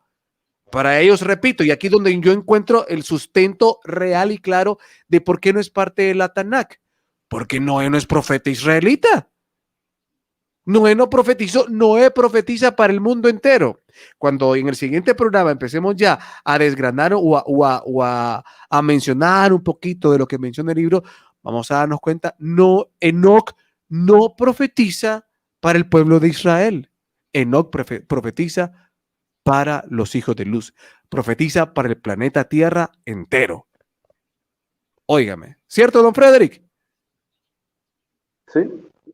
Para ellos, repito, y aquí donde yo encuentro el sustento real y claro de por qué no es parte de la Tanakh, porque Noé no es profeta israelita. Noé no profetizó, Noé profetiza para el mundo entero. Cuando en el siguiente programa empecemos ya a desgranar a mencionar un poquito de lo que menciona el libro, vamos a darnos cuenta, no, Enoch no profetiza para el pueblo de Israel. Enoch profetiza para los hijos de luz, profetiza para el planeta Tierra entero. Óigame, ¿cierto, don Frederick? Sí,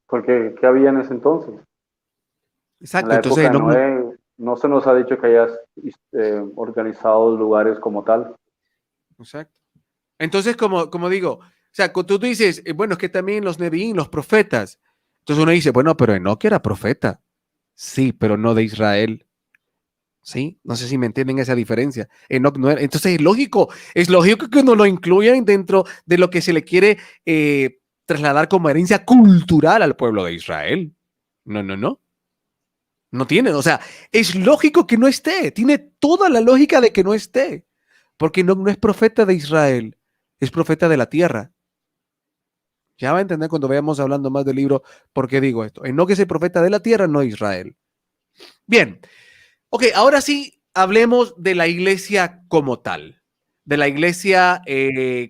porque ¿qué había en ese entonces? En Exacto, la entonces época de Enoch no, Noé no se nos ha dicho que hayas organizado lugares como tal. exacto. Entonces, como digo, o sea, tú dices, bueno, es que también los Nevi'im, los profetas. Entonces uno dice, bueno, pero Enoch era profeta. Sí, pero no de Israel. Sí, no sé si me entienden esa diferencia. Enoch no era. Entonces es lógico que uno lo incluya dentro de lo que se le quiere trasladar como herencia cultural al pueblo de Israel. No, no, no. No tiene, o sea, es lógico que no esté. Tiene toda la lógica de que no esté. Porque no es profeta de Israel, es profeta de la tierra. Ya va a entender cuando vayamos hablando más del libro por qué digo esto. En no que es el profeta de la tierra, no Israel. Bien, ok, ahora sí hablemos de la iglesia como tal. De la iglesia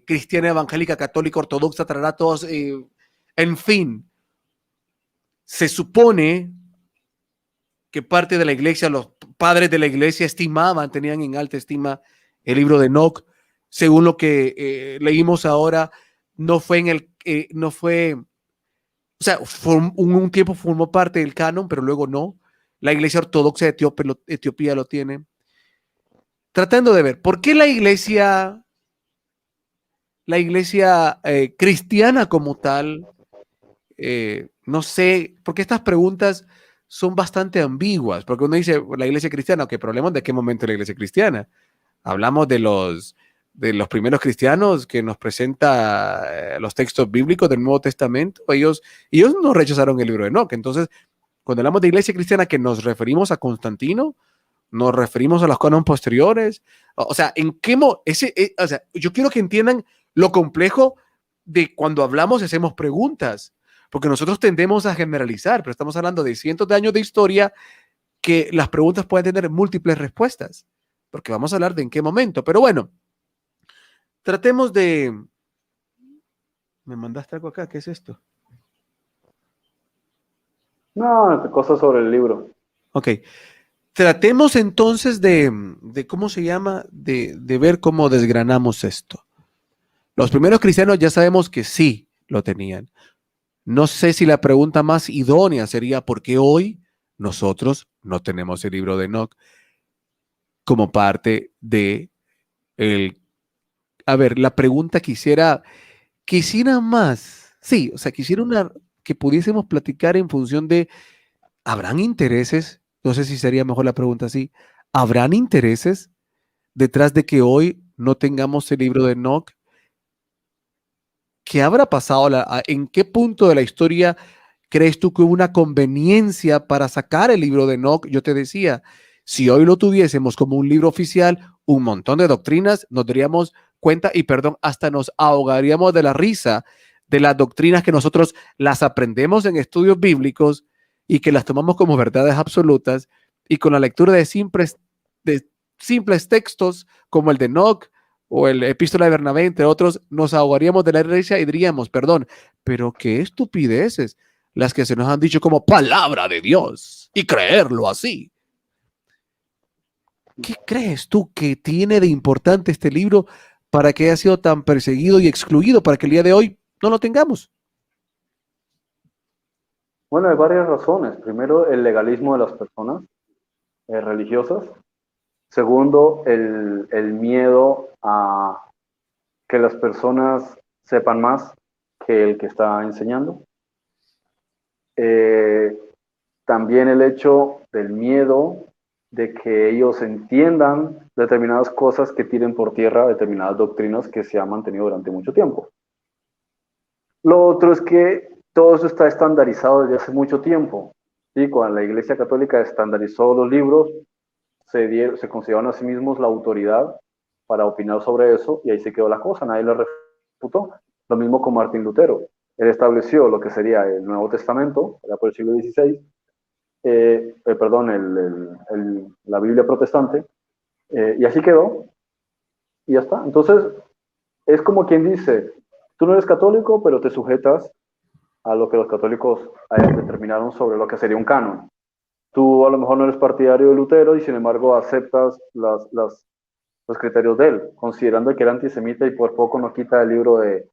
cristiana, evangélica, católica, ortodoxa, traerá todos, en fin, se supone que parte de la iglesia, los padres de la iglesia estimaban, tenían en alta estima el libro de Enoch. Según lo que leímos ahora, no fue no fue, o sea, un tiempo formó parte del canon, pero luego no. La iglesia ortodoxa de Etiopía lo tiene. Tratando de ver, ¿por qué la iglesia cristiana como tal, no sé, porque estas preguntas son bastante ambiguas, porque uno dice, la iglesia cristiana, ok, pero hablemos de qué momento es la iglesia cristiana. Hablamos de los primeros cristianos que nos presenta los textos bíblicos del Nuevo Testamento. Ellos no rechazaron el libro de Enoc. Entonces, cuando hablamos de iglesia cristiana, que nos referimos a Constantino, nos referimos a los cánones posteriores. O sea, o sea, yo quiero que entiendan lo complejo de cuando hablamos y hacemos preguntas, porque nosotros tendemos a generalizar, pero estamos hablando de cientos de años de historia que las preguntas pueden tener múltiples respuestas, porque vamos a hablar de en qué momento. Pero bueno, tratemos de... ¿Me mandaste algo acá? ¿Qué es esto? No, cosas sobre el libro. Ok. Tratemos entonces de ¿cómo se llama? De ver cómo desgranamos esto. Los primeros cristianos ya sabemos que sí lo tenían. No sé si la pregunta más idónea sería ¿por qué hoy nosotros no tenemos el libro de Enoc como parte de el... A ver, la pregunta quisiera más. Sí, o sea, que pudiésemos platicar en función de ¿habrán intereses? No sé si sería mejor la pregunta así. ¿Habrán intereses detrás de que hoy no tengamos el libro de Enoc? ¿Qué habrá pasado? ¿En qué punto de la historia crees tú que hubo una conveniencia para sacar el libro de Enoc? Yo te decía, si hoy lo tuviésemos como un libro oficial, un montón de doctrinas, nos daríamos cuenta y, perdón, hasta nos ahogaríamos de la risa de las doctrinas que nosotros las aprendemos en estudios bíblicos y que las tomamos como verdades absolutas, y con la lectura de simples textos como el de Enoc o el Epístola de Bernabé, entre otros, nos ahogaríamos de la risa y diríamos, perdón, pero qué estupideces las que se nos han dicho como palabra de Dios y creerlo así. ¿Qué crees tú que tiene de importante este libro para que haya sido tan perseguido y excluido para que el día de hoy no lo tengamos? Bueno, hay varias razones. Primero, el legalismo de las personas religiosas. Segundo, el miedo a que las personas sepan más que el que está enseñando. También el hecho del miedo de que ellos entiendan determinadas cosas que tiren por tierra determinadas doctrinas que se han mantenido durante mucho tiempo. Lo otro es que todo eso está estandarizado desde hace mucho tiempo. ¿Sí? Cuando la Iglesia Católica estandarizó los libros, se consideraron a sí mismos la autoridad para opinar sobre eso, y ahí se quedó la cosa, nadie lo refutó. Lo mismo con Martín Lutero. Él estableció lo que sería el Nuevo Testamento, era por el siglo XVI, la Biblia protestante, y así quedó, y ya está. Entonces, es como quien dice, tú no eres católico, pero te sujetas a lo que los católicos determinaron sobre lo que sería un canon. Tú a lo mejor no eres partidario de Lutero y sin embargo aceptas los criterios de él, considerando que era antisemita y por poco no quita el libro de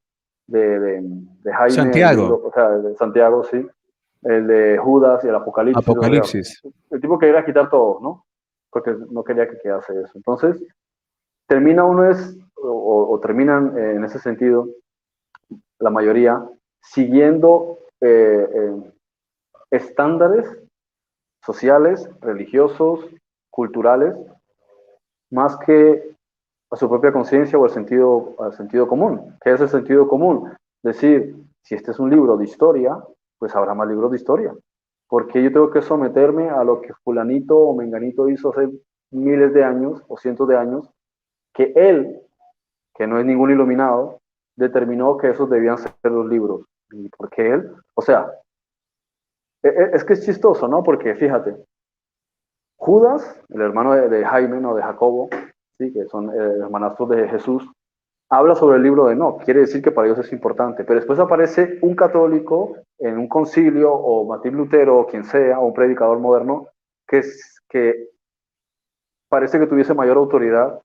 Jaime, Santiago. Libro, o sea, de Santiago, sí, el de Judas y el Apocalipsis. Apocalipsis. O sea, el tipo quería quitar todo, ¿no? Porque no quería que quedase eso. Entonces, termina uno o terminan en ese sentido, la mayoría, siguiendo estándares sociales, religiosos, culturales, más que a su propia conciencia o al sentido común. ¿Qué es el sentido común? Decir, si este es un libro de historia, pues habrá más libros de historia. Porque yo tengo que someterme a lo que fulanito o menganito hizo hace miles de años o cientos de años, que él, que no es ningún iluminado, determinó que esos debían ser los libros. ¿Y por qué él? O sea, es que es chistoso, ¿no? Porque fíjate, Judas, el hermano de Jaime, no de Jacobo, ¿sí? Que son hermanastros de Jesús, habla sobre el libro de Enoc, quiere decir que para ellos es importante, pero después aparece un católico en un concilio, o Martín Lutero, o quien sea, o un predicador moderno, que parece que tuviese mayor autoridad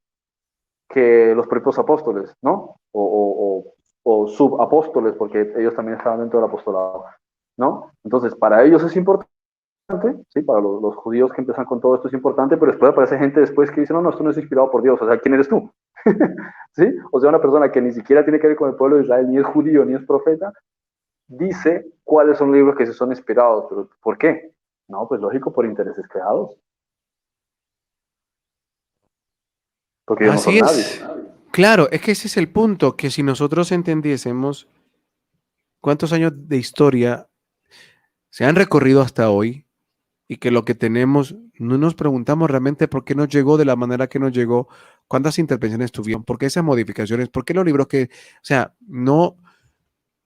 que los propios apóstoles, ¿no? O subapóstoles, porque ellos también estaban dentro del apostolado, ¿no? Entonces, para ellos es importante, ¿sí? Para los judíos que empiezan con todo esto es importante, pero después aparece gente después que dice, no, esto no es inspirado por Dios, o sea, ¿quién eres tú? ¿Sí? O sea, una persona que ni siquiera tiene que ver con el pueblo de Israel, ni es judío, ni es profeta, dice cuáles son los libros que sí son inspirados. ¿Pero por qué? No, pues lógico, por intereses creados. Porque ellos no Así son nadie. es. Claro, es que ese es el punto, que si nosotros entendiésemos cuántos años de historia se han recorrido hasta hoy y que lo que tenemos, no nos preguntamos realmente por qué nos llegó de la manera que nos llegó, cuántas intervenciones tuvieron, por qué esas modificaciones, por qué los libros que, o sea, no,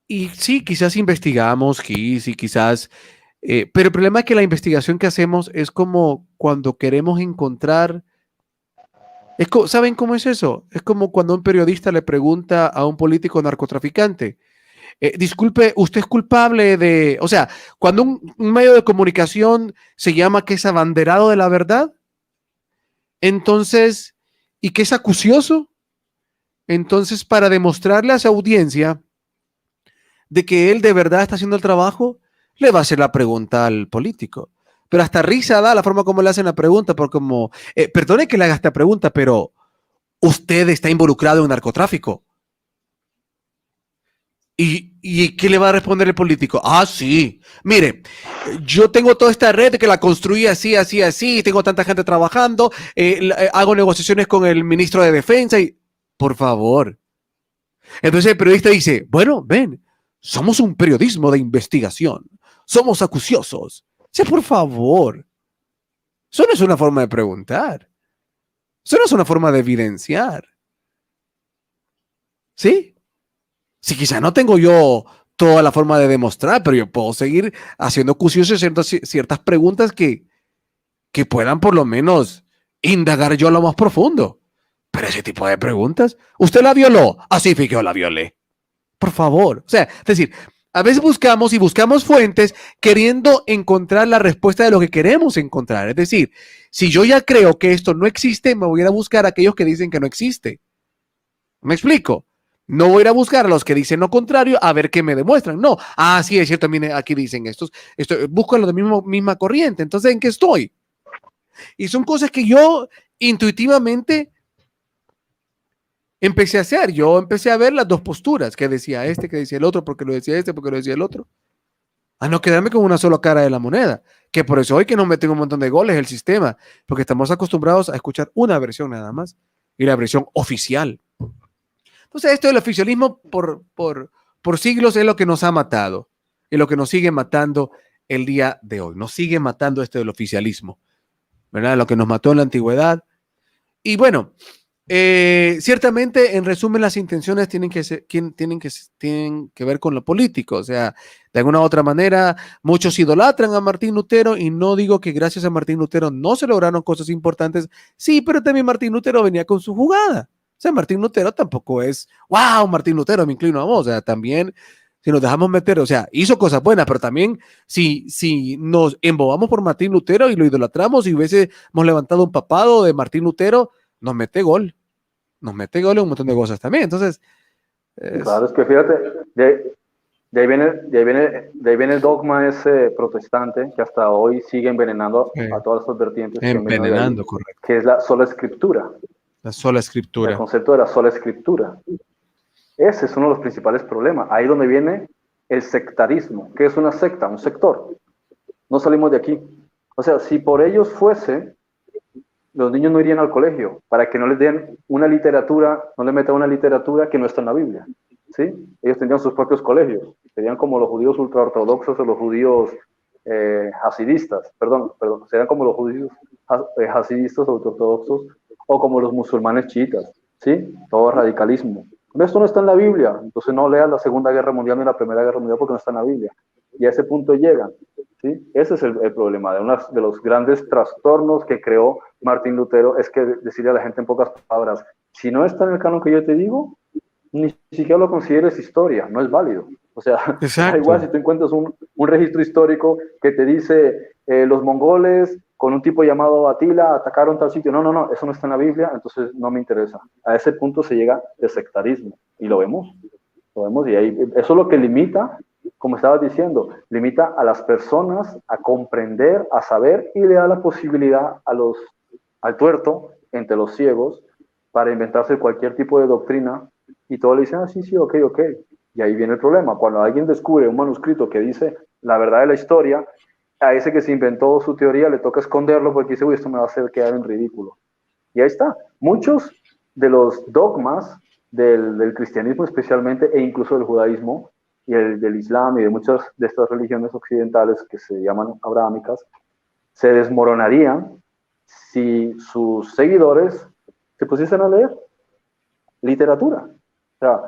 y sí, quizás investigamos, sí, quizás, pero el problema es que la investigación que hacemos es como cuando queremos encontrar, ¿saben cómo es eso? Es como cuando un periodista le pregunta a un político narcotraficante, disculpe, ¿usted es culpable de, o sea, cuando un medio de comunicación se llama que es abanderado de la verdad, entonces, y que es acucioso, entonces para demostrarle a esa audiencia de que él de verdad está haciendo el trabajo, le va a hacer la pregunta al político. Pero hasta risa da la forma como le hacen la pregunta, porque como, perdone que le haga esta pregunta, pero usted está involucrado en un narcotráfico. ¿Y qué le va a responder el político? Ah, sí. Mire, yo tengo toda esta red que la construí así, así, así, tengo tanta gente trabajando, hago negociaciones con el ministro de Defensa y, por favor. Entonces el periodista dice, bueno, ven, somos un periodismo de investigación, somos acuciosos. Sí, por favor. Eso no es una forma de preguntar. Eso no es una forma de evidenciar. ¿Sí? Si quizá no tengo yo toda la forma de demostrar, pero yo puedo seguir haciendo acuciosos y haciendo ciertas preguntas que puedan por lo menos indagar yo a lo más profundo. Pero ese tipo de preguntas, ¿usted la violó? Así fue que yo la violé. Por favor. O sea, es decir, a veces buscamos y buscamos fuentes queriendo encontrar la respuesta de lo que queremos encontrar. Es decir, si yo ya creo que esto no existe, me voy a ir a buscar a aquellos que dicen que no existe. ¿Me explico? No voy a ir a buscar a los que dicen lo contrario a ver qué me demuestran. No. Ah, sí, es cierto, también aquí dicen estos. Busco lo de misma corriente. Entonces, ¿en qué estoy? Y son cosas que yo intuitivamente empecé a hacer. Yo empecé a ver las dos posturas, que decía este, que decía el otro, porque lo decía este, porque lo decía el otro. A no quedarme con una sola cara de la moneda. Que por eso hoy que nos meten un montón de goles el sistema, porque estamos acostumbrados a escuchar una versión nada más y la versión oficial. Entonces, esto del oficialismo por siglos es lo que nos ha matado y lo que nos sigue matando el día de hoy. Nos sigue matando esto del oficialismo, ¿verdad? Lo que nos mató en la antigüedad. Y bueno, ciertamente, en resumen, las intenciones tienen que ver con lo político. O sea, de alguna u otra manera, muchos idolatran a Martín Lutero y no digo que gracias a Martín Lutero no se lograron cosas importantes. Sí, pero también Martín Lutero venía con su jugada. O sea, Martín Lutero tampoco es, wow, Martín Lutero, me inclino a vos. O sea, también, si nos dejamos meter, o sea, hizo cosas buenas, pero también si nos embobamos por Martín Lutero y lo idolatramos y hubiésemos levantado un papado de Martín Lutero, nos mete gol en un montón de cosas también. Entonces, Claro, es que fíjate, de ahí viene el dogma ese protestante que hasta hoy sigue envenenando a todas las vertientes que han venido de ahí, envenenando, correcto. que es la sola escritura, La sola el escritura. concepto de la sola escritura. Ese es uno de los principales problemas. Ahí donde viene el sectarismo. ¿Qué es una secta? Un sector. No salimos de aquí. O sea, si por ellos fuese, los niños no irían al colegio para que no les den una literatura, no les metan una literatura que no está en la Biblia. ¿Sí? Ellos tendrían sus propios colegios. Serían como los judíos ultraortodoxos o los judíos hasidistas. Serían como los judíos hasidistas o ultraortodoxos o como los musulmanes chiitas. ¿Sí? Todo radicalismo. Esto no está en la Biblia, entonces no leas la Segunda Guerra Mundial ni la Primera Guerra Mundial porque no está en la Biblia. Y a ese punto llegan. ¿Sí? Ese es el problema de los grandes trastornos que creó Martín Lutero, es que decirle a la gente en pocas palabras, si no está en el canon que yo te digo, ni siquiera lo consideres historia, no es válido. O sea, da igual si tú encuentras un registro histórico que te dice los mongoles con un tipo llamado Atila atacaron tal sitio. No, eso no está en la Biblia, entonces no me interesa. A ese punto se llega de sectarismo y lo vemos y ahí, eso es lo que limita, como estabas diciendo, limita a las personas a comprender, a saber y le da la posibilidad al tuerto, entre los ciegos, para inventarse cualquier tipo de doctrina y todos le dicen, sí, ok. Y ahí viene el problema. Cuando alguien descubre un manuscrito que dice la verdad de la historia, a ese que se inventó su teoría le toca esconderlo porque dice, uy, esto me va a hacer quedar en ridículo. Y ahí está. Muchos de los dogmas del cristianismo especialmente, e incluso del judaísmo y del islam y de muchas de estas religiones occidentales que se llaman abrahámicas, se desmoronarían si sus seguidores se pusiesen a leer literatura. O sea,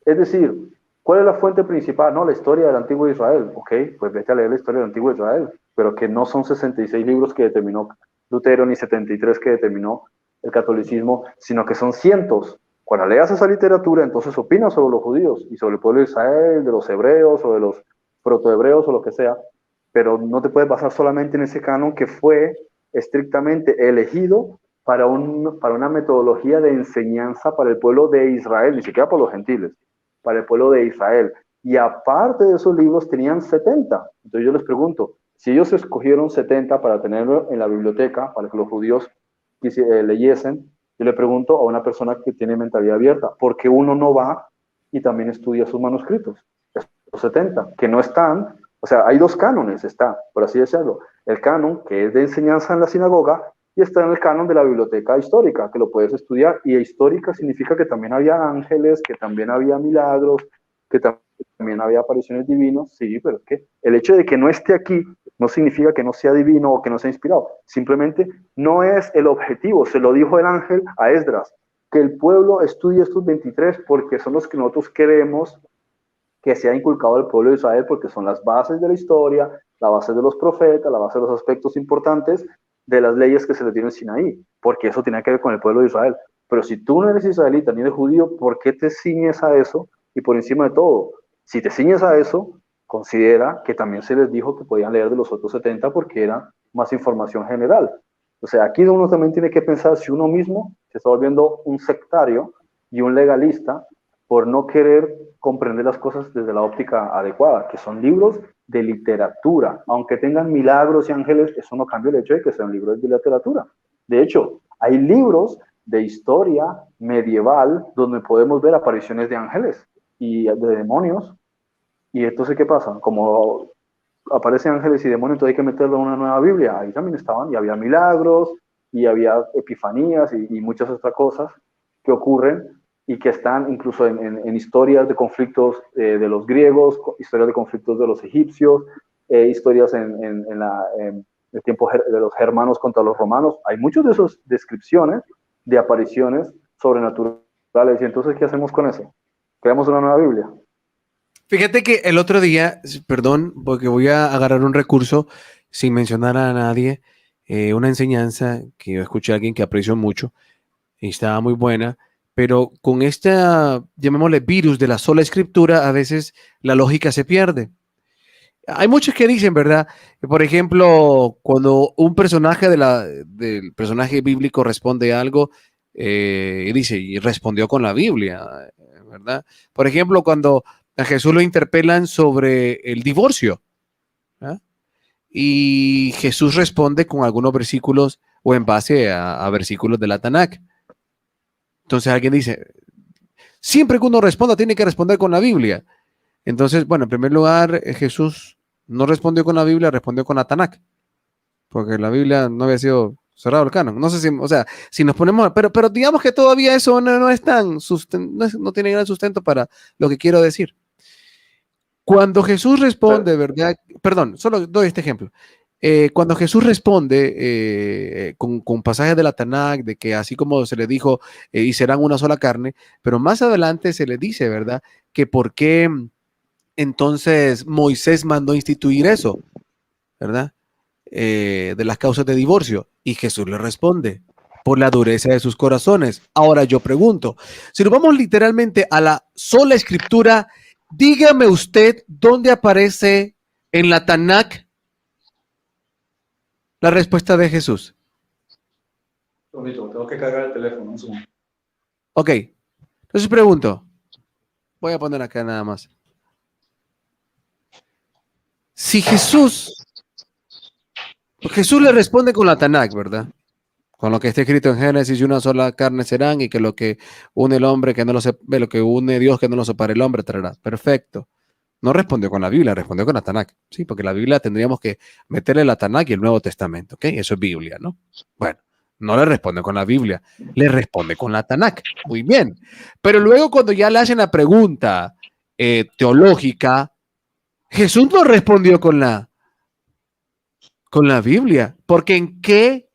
es decir, ¿cuál es la fuente principal? No, la historia del antiguo Israel. Ok, pues vete a leer la historia del antiguo Israel, pero que no son 66 libros que determinó Lutero ni 73 que determinó el catolicismo, sino que son cientos. Cuando leas esa literatura, entonces opinas sobre los judíos y sobre el pueblo de Israel, de los hebreos o de los protohebreos o lo que sea, pero no te puedes basar solamente en ese canon que fue estrictamente elegido para una metodología de enseñanza para el pueblo de Israel, ni siquiera para los gentiles, para el pueblo de Israel. Y aparte de esos libros tenían 70. Entonces yo les pregunto, si ellos escogieron 70 para tenerlo en la biblioteca, para que los judíos leyesen, yo le pregunto a una persona que tiene mentalidad abierta, ¿por qué uno no va y también estudia sus manuscritos? Los 70, que no están, o sea, hay dos cánones, está, por así decirlo. El canon, que es de enseñanza en la sinagoga, y está en el canon de la biblioteca histórica, que lo puedes estudiar. Y histórica significa que también había ángeles, que también había milagros, que también había apariciones divinas. Sí, pero es que el hecho de que no esté aquí no significa que no sea divino o que no sea inspirado. Simplemente no es el objetivo. Se lo dijo el ángel a Esdras, que el pueblo estudie estos 23 porque son los que nosotros queremos que se ha inculcado al pueblo de Israel, porque son las bases de la historia, la base de los profetas, la base de los aspectos importantes de las leyes que se le dieron en Sinaí, porque eso tenía que ver con el pueblo de Israel. Pero si tú no eres israelita ni eres judío, ¿por qué te ciñes a eso? Y por encima de todo, si te ciñes a eso, considera que también se les dijo que podían leer de los otros 70 porque era más información general. O sea, aquí uno también tiene que pensar si uno mismo se está volviendo un sectario y un legalista por no querer comprender las cosas desde la óptica adecuada, que son libros de literatura. Aunque tengan milagros y ángeles, eso no cambia el hecho de que sean libros de literatura. De hecho, hay libros de historia medieval donde podemos ver apariciones de ángeles y de demonios. Y entonces, ¿qué pasa? Como aparecen ángeles y demonios, entonces hay que meterlo en una nueva Biblia. Ahí también estaban, y había milagros, y había epifanías y muchas otras cosas que ocurren y que están incluso en historias de conflictos de los griegos, historias de conflictos de los egipcios, historias en el tiempo de los germanos contra los romanos. Hay muchas de esas descripciones de apariciones sobrenaturales. Y entonces, ¿qué hacemos con eso? ¿Creamos una nueva Biblia? Fíjate que el otro día, perdón, porque voy a agarrar un recurso sin mencionar a nadie, una enseñanza que yo escuché a alguien que aprecio mucho y estaba muy buena, pero con esta, llamémosle virus de la sola escritura, a veces la lógica se pierde. Hay muchos que dicen, ¿verdad? Por ejemplo, cuando un personaje del personaje bíblico responde algo, y dice, y respondió con la Biblia, ¿verdad? Por ejemplo, cuando a Jesús lo interpelan sobre el divorcio, ¿verdad? Y Jesús responde con algunos versículos o en base a versículos de la Tanakh. Entonces alguien dice, siempre que uno responda tiene que responder con la Biblia. Entonces, bueno, en primer lugar, Jesús no respondió con la Biblia, respondió con la Tanakh, porque la Biblia no había sido cerrado el canon. No sé si, o sea, si nos ponemos, pero digamos que todavía eso no es tan, no tiene gran sustento para lo que quiero decir. Cuando Jesús responde, ¿verdad? Perdón, solo doy este ejemplo. Cuando Jesús responde con pasajes de la Tanakh, de que así como se le dijo, y serán una sola carne, pero más adelante se le dice, ¿verdad? Que por qué entonces Moisés mandó instituir eso, ¿verdad? De las causas de divorcio. Y Jesús le responde, por la dureza de sus corazones. Ahora yo pregunto, si nos vamos literalmente a la sola escritura, dígame usted dónde aparece en la Tanakh la respuesta de Jesús. Tengo que cargar el teléfono. Ok, entonces pregunto, voy a poner acá nada más. Si Jesús le responde con la Tanakh, ¿verdad? Con lo que está escrito en Génesis, y una sola carne serán, y que lo que une el hombre, que no lo lo que une Dios, que no lo separe el hombre, traerá. Perfecto. No respondió con la Biblia, respondió con la Tanakh. Sí, porque la Biblia tendríamos que meterle la Tanakh y el Nuevo Testamento, ¿ok? Eso es Biblia, ¿no? Bueno, no le responde con la Biblia, le responde con la Tanakh. Muy bien. Pero luego cuando ya le hacen la pregunta teológica, Jesús no respondió con la Biblia, porque ¿en qué?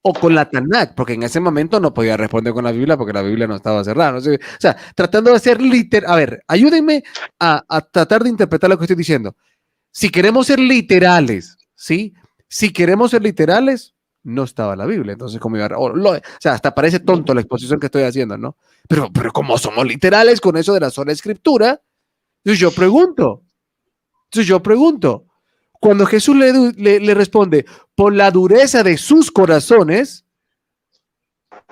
O con la Tanakh, porque en ese momento no podía responder con la Biblia porque la Biblia no estaba cerrada. ¿No? O sea, tratando de ser literal. A ver, ayúdenme a tratar de interpretar lo que estoy diciendo. Si queremos ser literales, ¿sí? Si queremos ser literales, no estaba la Biblia. Entonces, ¿cómo iba o sea, hasta parece tonto la exposición que estoy haciendo, ¿no? Pero como somos literales con eso de la sola escritura, entonces yo pregunto, cuando Jesús le responde, por la dureza de sus corazones,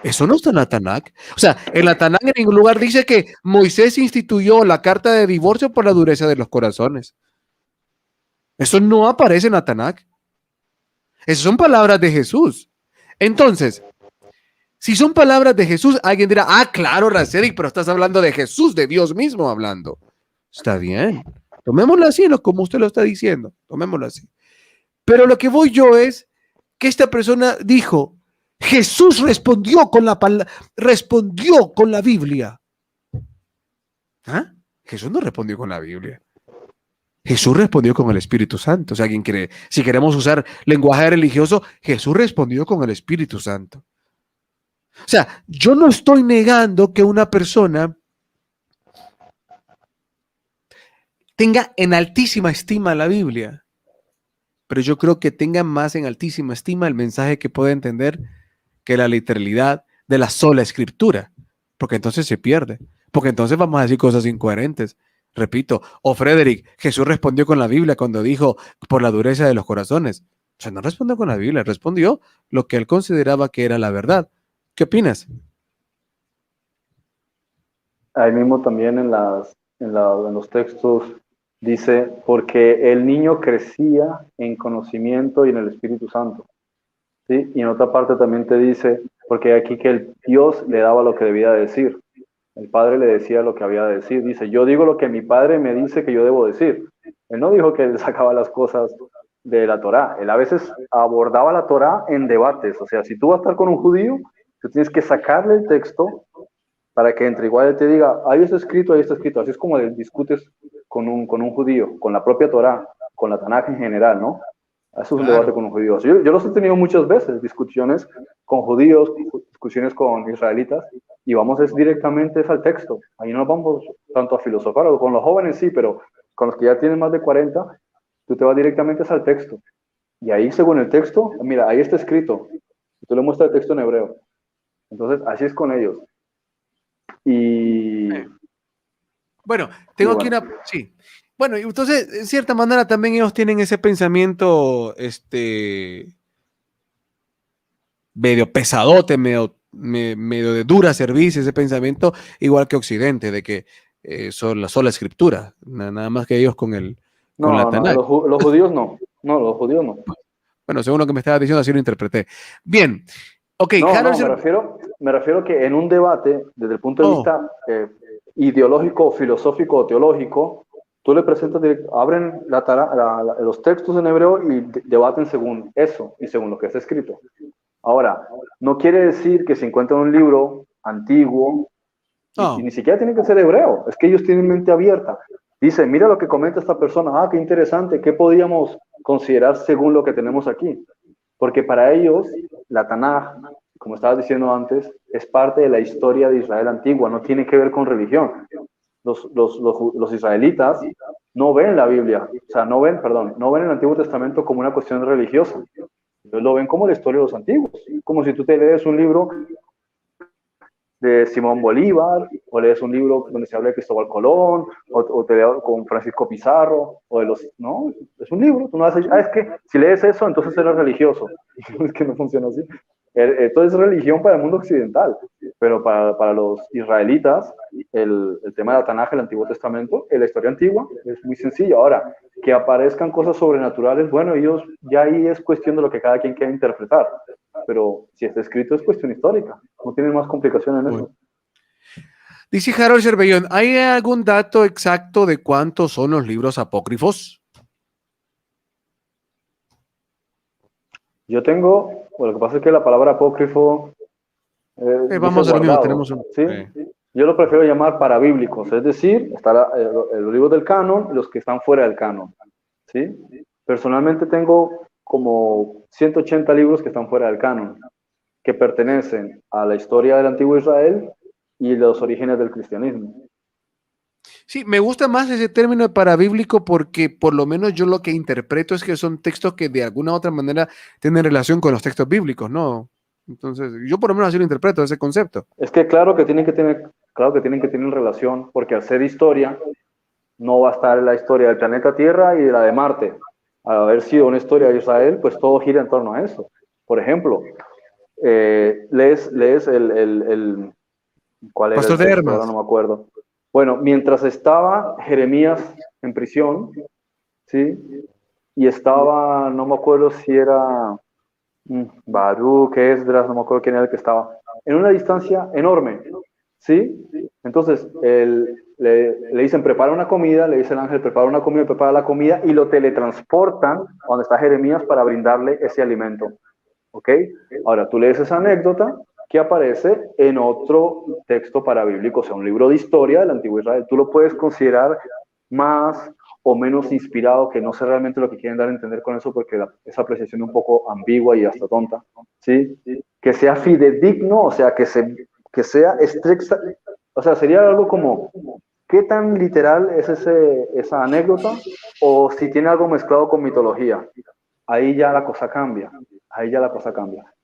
eso no está en la Tanakh. O sea, en la Tanakh en ningún lugar dice que Moisés instituyó la carta de divorcio por la dureza de los corazones. Eso no aparece en la Tanakh. Esas son palabras de Jesús. Entonces, si son palabras de Jesús, alguien dirá, ah, claro, Racedic, pero estás hablando de Jesús, de Dios mismo hablando. Está bien. Tomémoslo así, como usted lo está diciendo. Tomémoslo así. Pero lo que voy yo es que esta persona dijo, Jesús respondió con la Biblia. ¿Ah? Jesús no respondió con la Biblia. Jesús respondió con el Espíritu Santo. O sea, quien cree, si queremos usar lenguaje religioso, Jesús respondió con el Espíritu Santo. O sea, yo no estoy negando que una persona tenga en altísima estima la Biblia, pero yo creo que tenga más en altísima estima el mensaje que puede entender que la literalidad de la sola escritura, porque entonces se pierde, porque entonces vamos a decir cosas incoherentes. Repito, Frederick, Jesús respondió con la Biblia cuando dijo por la dureza de los corazones. O sea, no respondió con la Biblia, respondió lo que él consideraba que era la verdad. ¿Qué opinas? Ahí mismo también en los textos dice, porque el niño crecía en conocimiento y en el Espíritu Santo. ¿Sí? Y en otra parte también te dice, porque aquí que el Dios le daba lo que debía decir. El Padre le decía lo que había de decir. Dice, yo digo lo que mi Padre me dice que yo debo decir. Él no dijo que él sacaba las cosas de la Torá. Él a veces abordaba la Torá en debates. O sea, si tú vas a estar con un judío, tú tienes que sacarle el texto para que entre igual él te diga, ahí está escrito, ahí está escrito. Así es como discutes con un judío, con la propia Torá, con la Tanaj en general, ¿no? Eso es un debate con un judío. Yo los he tenido muchas veces, discusiones con judíos, discusiones con israelitas, y vamos directamente al texto. Ahí no vamos tanto a filosofar, o con los jóvenes sí, pero con los que ya tienen más de 40, tú te vas directamente al texto. Y ahí, según el texto, mira, ahí está escrito. Y tú le muestras el texto en hebreo. Entonces, así es con ellos. Y bueno, tengo aquí una... Sí. Bueno, y entonces, en cierta manera, también ellos tienen ese pensamiento, medio pesadote, medio de dura servicio, ese pensamiento, igual que Occidente, de que son la sola escritura, nada más que ellos con la Tanakh. Los judíos no. No, los judíos no. Bueno, según lo que me estaba diciendo, así lo interpreté. Bien. Ok, me refiero que en un debate, desde el punto de vista ideológico, filosófico o teológico, tú le presentas, abren los textos en hebreo y debaten según eso y según lo que está escrito. Ahora, no quiere decir que se encuentra un libro antiguo y ni siquiera tiene que ser hebreo, es que ellos tienen mente abierta. Dice, mira lo que comenta esta persona, qué interesante, ¿qué podríamos considerar según lo que tenemos aquí? Porque para ellos, la Tanaj, como estabas diciendo antes, es parte de la historia de Israel antigua, no tiene que ver con religión. Los israelitas no ven la Biblia, o sea, no ven el Antiguo Testamento como una cuestión religiosa. Ellos lo ven como la historia de los antiguos, como si tú te lees un libro de Simón Bolívar, o lees un libro donde se habla de Cristóbal Colón, o te lees con Francisco Pizarro, no, es un libro, tú no vas a decir, es que si lees eso, entonces eres religioso. Es que no funciona así. Esto es religión para el mundo occidental, pero para los israelitas, el tema de la Tanaj, el Antiguo Testamento, la historia antigua, es muy sencillo. Ahora, que aparezcan cosas sobrenaturales, bueno, ellos ya ahí es cuestión de lo que cada quien quiera interpretar. pero si está escrito es cuestión histórica, no tiene más complicación en eso. Dice Harold Cervellón, ¿hay algún dato exacto de cuántos son los libros apócrifos? Yo tengo, lo que pasa es que la palabra apócrifo Vamos dice a lo mismo, guardado, tenemos un... ¿sí? Yo lo prefiero llamar parabíblicos, es decir, están los libros del canon y los que están fuera del canon, ¿sí? Personalmente tengo como 180 libros que están fuera del canon, que pertenecen a la historia del antiguo Israel y los orígenes del cristianismo. Sí, me gusta más ese término de parabíblico porque por lo menos yo lo que interpreto es que son textos que de alguna u otra manera tienen relación con los textos bíblicos, ¿no? Entonces, yo por lo menos así lo interpreto, ese concepto. Es que claro que tienen que tener relación, porque al ser historia, no va a estar la historia del planeta Tierra y la de Marte. Al haber sido una historia de Israel, pues todo gira en torno a eso. Por ejemplo, lees ¿cuál era Pastor el de texto? Ahora Hermas. no me acuerdo. Bueno, mientras estaba Jeremías en prisión, ¿sí? Y estaba, no me acuerdo si era Baruch, Esdras, no me acuerdo quién era el que estaba, en una distancia enorme, ¿sí? Entonces, le dicen, prepara una comida, le dice el ángel, prepara la comida, y lo teletransportan a donde está Jeremías para brindarle ese alimento, ¿ok? Ahora, tú lees esa anécdota que aparece en otro texto parabíblico, o sea, un libro de historia del antiguo Israel. Tú lo puedes considerar más o menos inspirado, que no sé realmente lo que quieren dar a entender con eso, porque esa apreciación es un poco ambigua y hasta tonta, ¿sí? Que sea fidedigno, o sea, que sea estricta, o sea, sería algo como, ¿qué tan literal es esa anécdota? O si tiene algo mezclado con mitología. Ahí ya la cosa cambia,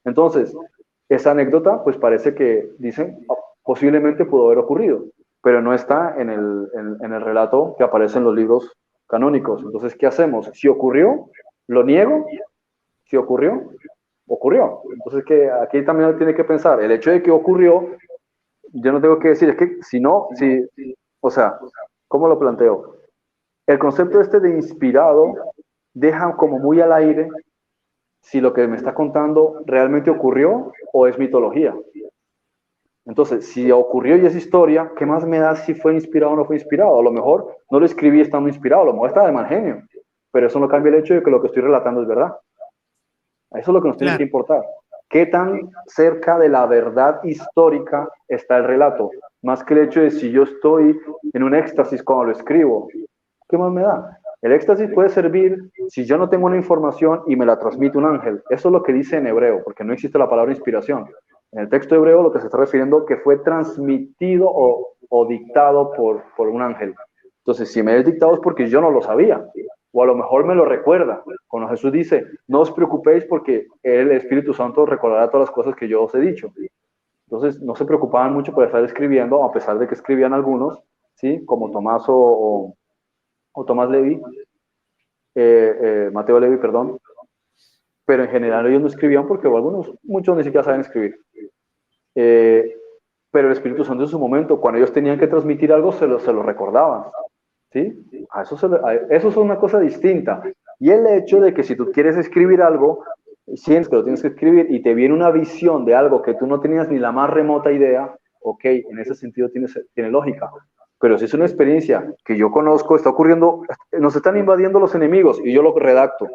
Entonces, esa anécdota, pues parece que dicen, posiblemente pudo haber ocurrido, pero no está en el relato que aparece en los libros canónicos. Entonces, ¿qué hacemos? Si ocurrió, lo niego. Si ocurrió, ocurrió. Entonces, que aquí también tiene que pensar, el hecho de que ocurrió, yo no tengo que decir, es que si no, o sea, ¿cómo lo planteo? El concepto este de inspirado deja como muy al aire si lo que me está contando realmente ocurrió o es mitología. Entonces, si ocurrió y es historia, ¿qué más me da si fue inspirado o no fue inspirado? A lo mejor no lo escribí estando inspirado, a lo mejor está de mal genio, pero eso no cambia el hecho de que lo que estoy relatando es verdad. Eso es lo que nos tiene que importar. ¿Qué tan cerca de la verdad histórica está el relato? Más que el hecho de si yo estoy en un éxtasis cuando lo escribo. ¿Qué más me da? El éxtasis puede servir si yo no tengo una información y me la transmite un ángel. Eso es lo que dice en hebreo, porque no existe la palabra inspiración. En el texto hebreo lo que se está refiriendo que fue transmitido o dictado por un ángel. Entonces, si me es dictado es porque yo no lo sabía, o a lo mejor me lo recuerda. Cuando Jesús dice, no os preocupéis porque el Espíritu Santo recordará todas las cosas que yo os he dicho. Entonces, no se preocupaban mucho por estar escribiendo, a pesar de que escribían algunos, ¿sí? Como Tomás o Tomás Levi, Mateo Levi, perdón, pero en general ellos no escribían porque muchos ni siquiera saben escribir. Pero el Espíritu Santo en su momento, cuando ellos tenían que transmitir algo, se lo recordaban, ¿sí? Eso es una cosa distinta. Y el hecho de que si tú quieres escribir algo, sientes que lo tienes que escribir y te viene una visión de algo que tú no tenías ni la más remota idea, ok, en ese sentido tiene lógica. Pero si es una experiencia que yo conozco, está ocurriendo, nos están invadiendo los enemigos y yo lo redacto.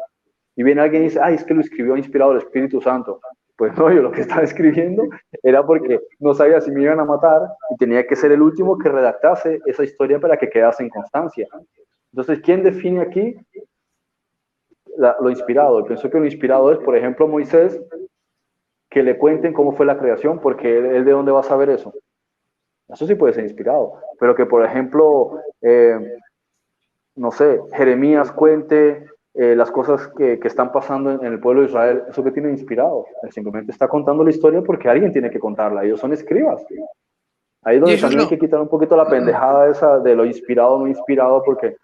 Y viene alguien y dice, ay, es que lo escribió inspirado el Espíritu Santo. Pues no, yo lo que estaba escribiendo era porque no sabía si me iban a matar y tenía que ser el último que redactase esa historia para que quedase en constancia. Entonces, ¿quién define aquí lo inspirado? Yo pienso que lo inspirado es, por ejemplo, Moisés, que le cuenten cómo fue la creación, porque él de dónde va a saber eso. Eso sí puede ser inspirado, pero que, por ejemplo, no sé, Jeremías cuente las cosas que están pasando en el pueblo de Israel, eso que tiene inspirado. Él simplemente está contando la historia porque alguien tiene que contarla. Ellos son escribas. Ahí es donde también hay que quitar un poquito la pendejada esa de lo inspirado o no inspirado, porque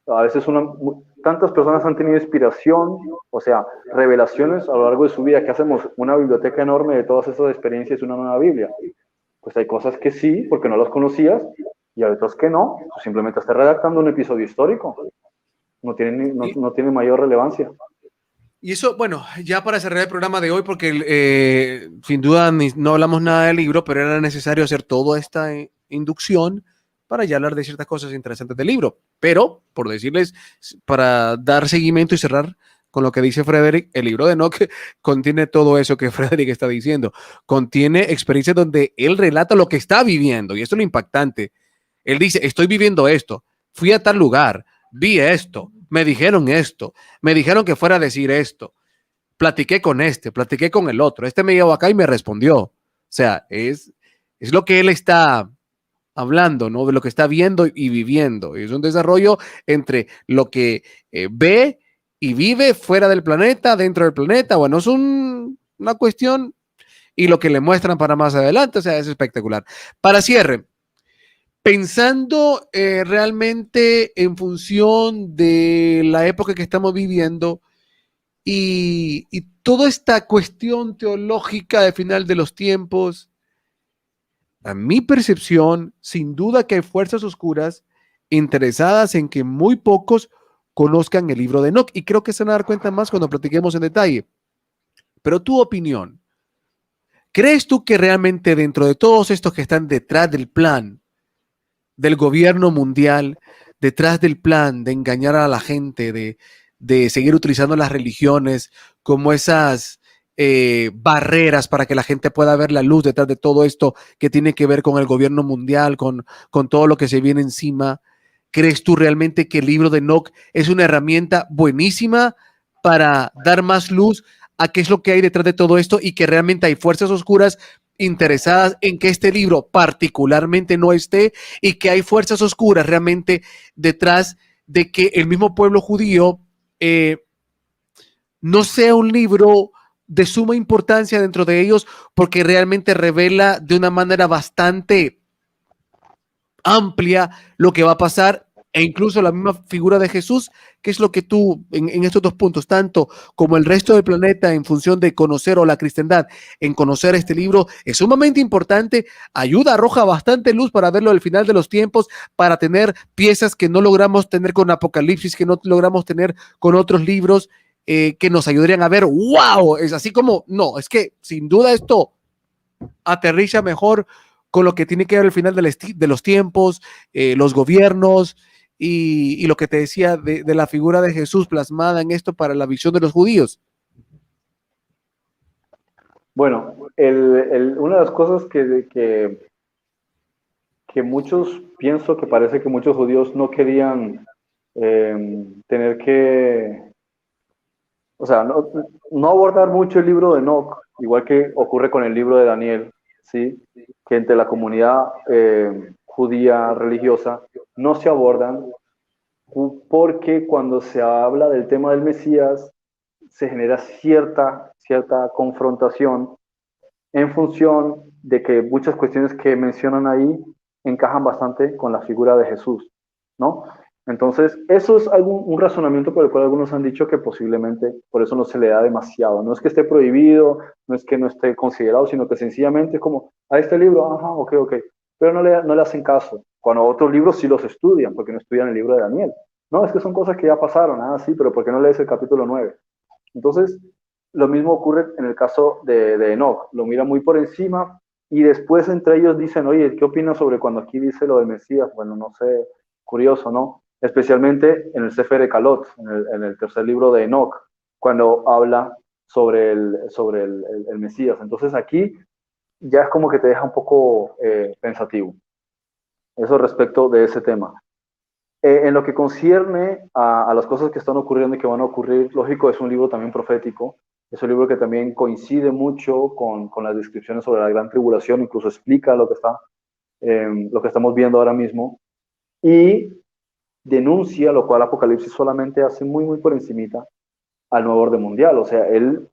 a veces tantas personas han tenido inspiración, o sea, revelaciones a lo largo de su vida, que hacemos una biblioteca enorme de todas esas experiencias, una nueva Biblia. Pues hay cosas que sí, porque no las conocías, y hay otras que no. Simplemente estás redactando un episodio histórico. No tiene mayor relevancia. Y eso, bueno, ya para cerrar el programa de hoy, porque sin duda no hablamos nada del libro, pero era necesario hacer toda esta inducción para ya hablar de ciertas cosas interesantes del libro. Pero, por decirles, para dar seguimiento y cerrar con lo que dice Frederick, el libro de Enoch contiene todo eso que Frederick está diciendo. Contiene experiencias donde él relata lo que está viviendo, y esto es lo impactante. Él dice, estoy viviendo esto, fui a tal lugar, vi esto, me dijeron que fuera a decir esto, platiqué con este, platiqué con el otro, este me llegó acá y me respondió. O sea, es lo que él está hablando, ¿no? De lo que está viendo y viviendo. Es un desarrollo entre lo que ve y vive fuera del planeta, dentro del planeta. Bueno, es una cuestión y lo que le muestran para más adelante, o sea, es espectacular. Para cierre, pensando realmente en función de la época que estamos viviendo y toda esta cuestión teológica de final de los tiempos, a mi percepción, sin duda que hay fuerzas oscuras interesadas en que muy pocos conozcan el libro de Enoch, y creo que se van a dar cuenta más cuando platiquemos en detalle. Pero tu opinión, ¿crees tú que realmente dentro de todos estos que están detrás del plan del gobierno mundial, detrás del plan de engañar a la gente, de seguir utilizando las religiones como esas barreras para que la gente pueda ver la luz detrás de todo esto que tiene que ver con el gobierno mundial, con todo lo que se viene encima? ¿Crees tú realmente que el libro de Enoch es una herramienta buenísima para dar más luz a qué es lo que hay detrás de todo esto y que realmente hay fuerzas oscuras interesadas en que este libro particularmente no esté y que hay fuerzas oscuras realmente detrás de que el mismo pueblo judío no sea un libro de suma importancia dentro de ellos porque realmente revela de una manera bastante amplia lo que va a pasar e incluso la misma figura de Jesús, que es lo que tú en estos dos puntos, tanto como el resto del planeta en función de conocer o la cristiandad, en conocer este libro, es sumamente importante, ayuda, arroja bastante luz para verlo al final de los tiempos, para tener piezas que no logramos tener con Apocalipsis, que no logramos tener con otros libros, que nos ayudarían a ver, wow, es así como, no, es que sin duda esto aterriza mejor con lo que tiene que ver al final de los tiempos, los gobiernos y lo que te decía de la figura de Jesús plasmada en esto para la visión de los judíos. Bueno, una de las cosas que muchos, pienso que parece que muchos judíos no querían tener que, o sea, no abordar mucho el libro de Enoch, igual que ocurre con el libro de Daniel, ¿sí? Que entre la comunidad judía religiosa no se abordan porque cuando se habla del tema del Mesías se genera cierta confrontación en función de que muchas cuestiones que mencionan ahí encajan bastante con la figura de Jesús, ¿no? Entonces, eso es un razonamiento por el cual algunos han dicho que posiblemente por eso no se le da demasiado. No es que esté prohibido, no es que no esté considerado, sino que sencillamente es como, a este libro, ajá, ok, pero no le hacen caso. Cuando otros libros sí los estudian, porque no estudian el libro de Daniel. No, es que son cosas que ya pasaron, sí, pero ¿por qué no lees el capítulo 9? Entonces, lo mismo ocurre en el caso de Enoch. Lo mira muy por encima y después entre ellos dicen, oye, ¿qué opinas sobre cuando aquí dice lo del Mesías? Bueno, no sé, curioso, ¿no? Especialmente en el Sefer Kalot, en el tercer libro de Enoch, cuando habla sobre el Mesías. Entonces aquí ya es como que te deja un poco pensativo. Eso respecto de ese tema. En lo que concierne a las cosas que están ocurriendo y que van a ocurrir, lógico, es un libro también profético, es un libro que también coincide mucho con las descripciones sobre la gran tribulación, incluso explica lo que estamos viendo ahora mismo, y denuncia, lo cual Apocalipsis solamente hace muy por encimita, al nuevo orden mundial. O sea, él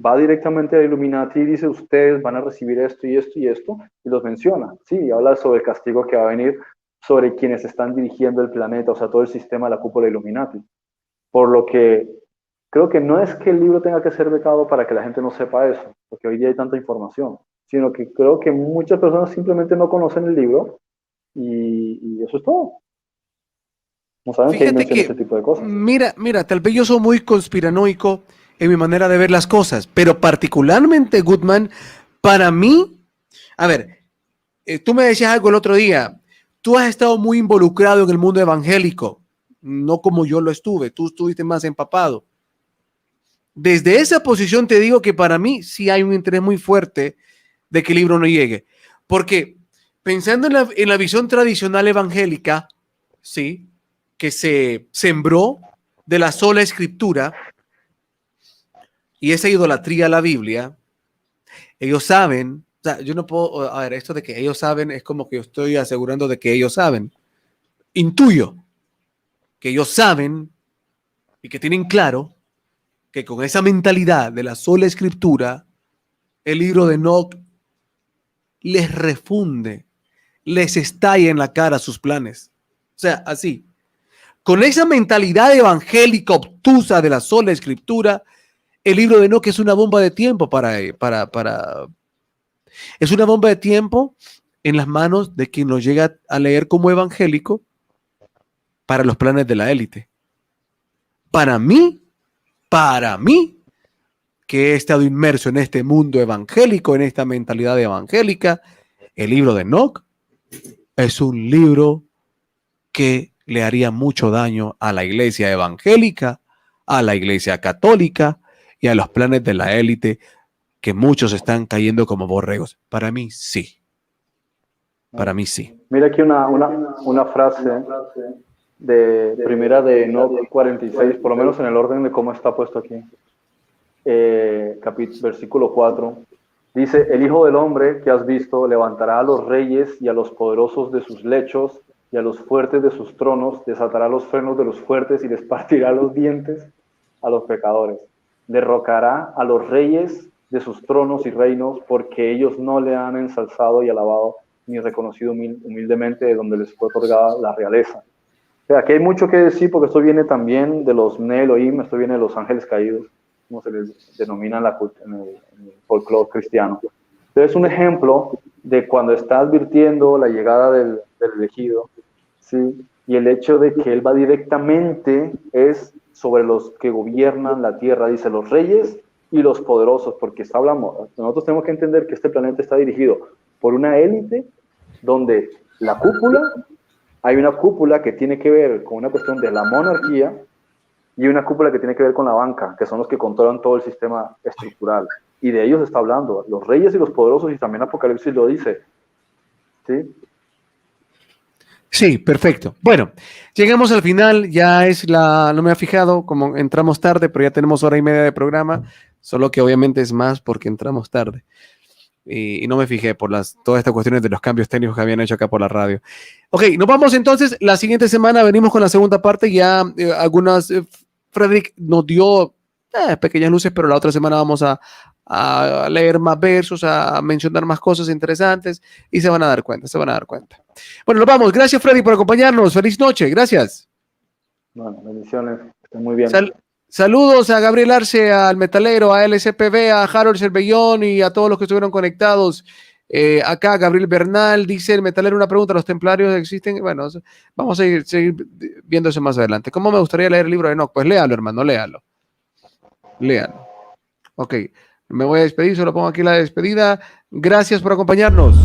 va directamente a Illuminati y dice, ustedes van a recibir esto y esto y esto, y los menciona, sí, habla sobre el castigo que va a venir sobre quienes están dirigiendo el planeta, o sea, todo el sistema de la cúpula Illuminati. Por lo que creo que no es que el libro tenga que ser becado para que la gente no sepa eso, porque hoy día hay tanta información, sino que creo que muchas personas simplemente no conocen el libro y eso es todo. No saben que ahí Fíjate menciona que, ese tipo de cosas. mira, tal vez yo soy muy conspiranoico en mi manera de ver las cosas, pero particularmente, Goodman, para mí, a ver, tú me decías algo el otro día, tú has estado muy involucrado en el mundo evangélico, no como yo lo estuve, tú estuviste más empapado. Desde esa posición te digo que para mí sí hay un interés muy fuerte de que el libro no llegue, porque pensando en la visión tradicional evangélica, sí, que se sembró de la sola escritura y esa idolatría a la Biblia, ellos saben, o sea, yo no puedo, a ver, esto de que ellos saben es como que yo estoy asegurando de que ellos saben. Intuyo que ellos saben y que tienen claro que con esa mentalidad de la sola escritura, el libro de Enoch les refunde, les estalla en la cara sus planes. O sea, así. Con esa mentalidad evangélica obtusa de la sola escritura, el libro de Enoch es una bomba de tiempo es una bomba de tiempo en las manos de quien lo llega a leer como evangélico para los planes de la élite. Para mí, que he estado inmerso en este mundo evangélico, en esta mentalidad evangélica, el libro de Enoch es un libro que le haría mucho daño a la iglesia evangélica, a la iglesia católica y a los planes de la élite, que muchos están cayendo como borregos. Para mí sí. Para mí sí. Mira aquí una frase de primera de Enoch 46, por lo menos en el orden de cómo está puesto aquí. Versículo 4. Dice: el Hijo del Hombre que has visto levantará a los reyes y a los poderosos de sus lechos y a los fuertes de sus tronos, desatará los frenos de los fuertes y les partirá los dientes a los pecadores. Derrocará a los reyes de sus tronos y reinos, porque ellos no le han ensalzado y alabado ni reconocido humildemente de donde les fue otorgada la realeza. O sea, aquí hay mucho que decir, porque esto viene también de los Neelohim, esto viene de los ángeles caídos, como se les denomina en el folclore cristiano. Entonces, es un ejemplo de cuando está advirtiendo la llegada del elegido, ¿sí? Y el hecho de que él va directamente es sobre los que gobiernan la tierra, dice los reyes y los poderosos, porque nosotros tenemos que entender que este planeta está dirigido por una élite donde hay una cúpula que tiene que ver con una cuestión de la monarquía y una cúpula que tiene que ver con la banca, que son los que controlan todo el sistema estructural. Y de ellos está hablando, los reyes y los poderosos, y también Apocalipsis lo dice. ¿Sí? Sí, perfecto. Bueno, llegamos al final, no me he fijado, como entramos tarde, pero ya tenemos hora y media de programa, solo que obviamente es más porque entramos tarde. Y no me fijé por todas estas cuestiones de los cambios técnicos que habían hecho acá por la radio. Ok, nos vamos entonces. La siguiente semana venimos con la segunda parte. Ya Frederick nos dio pequeñas luces, pero la otra semana vamos a leer más versos, a mencionar más cosas interesantes y se van a dar cuenta. Bueno, nos vamos. Gracias, Freddy, por acompañarnos. Feliz noche. Gracias. Bueno, bendiciones. Estén muy bien. Saludos a Gabriel Arce, al Metalero, a LSPB, a Harold Cervellón y a todos los que estuvieron conectados. Acá Gabriel Bernal dice: el Metalero, una pregunta, ¿los templarios existen? Bueno, vamos a seguir viendo eso más adelante. ¿Cómo me gustaría leer el libro de Enoch? Pues léalo, hermano, léalo. Ok, me voy a despedir, solo pongo aquí la despedida. Gracias por acompañarnos.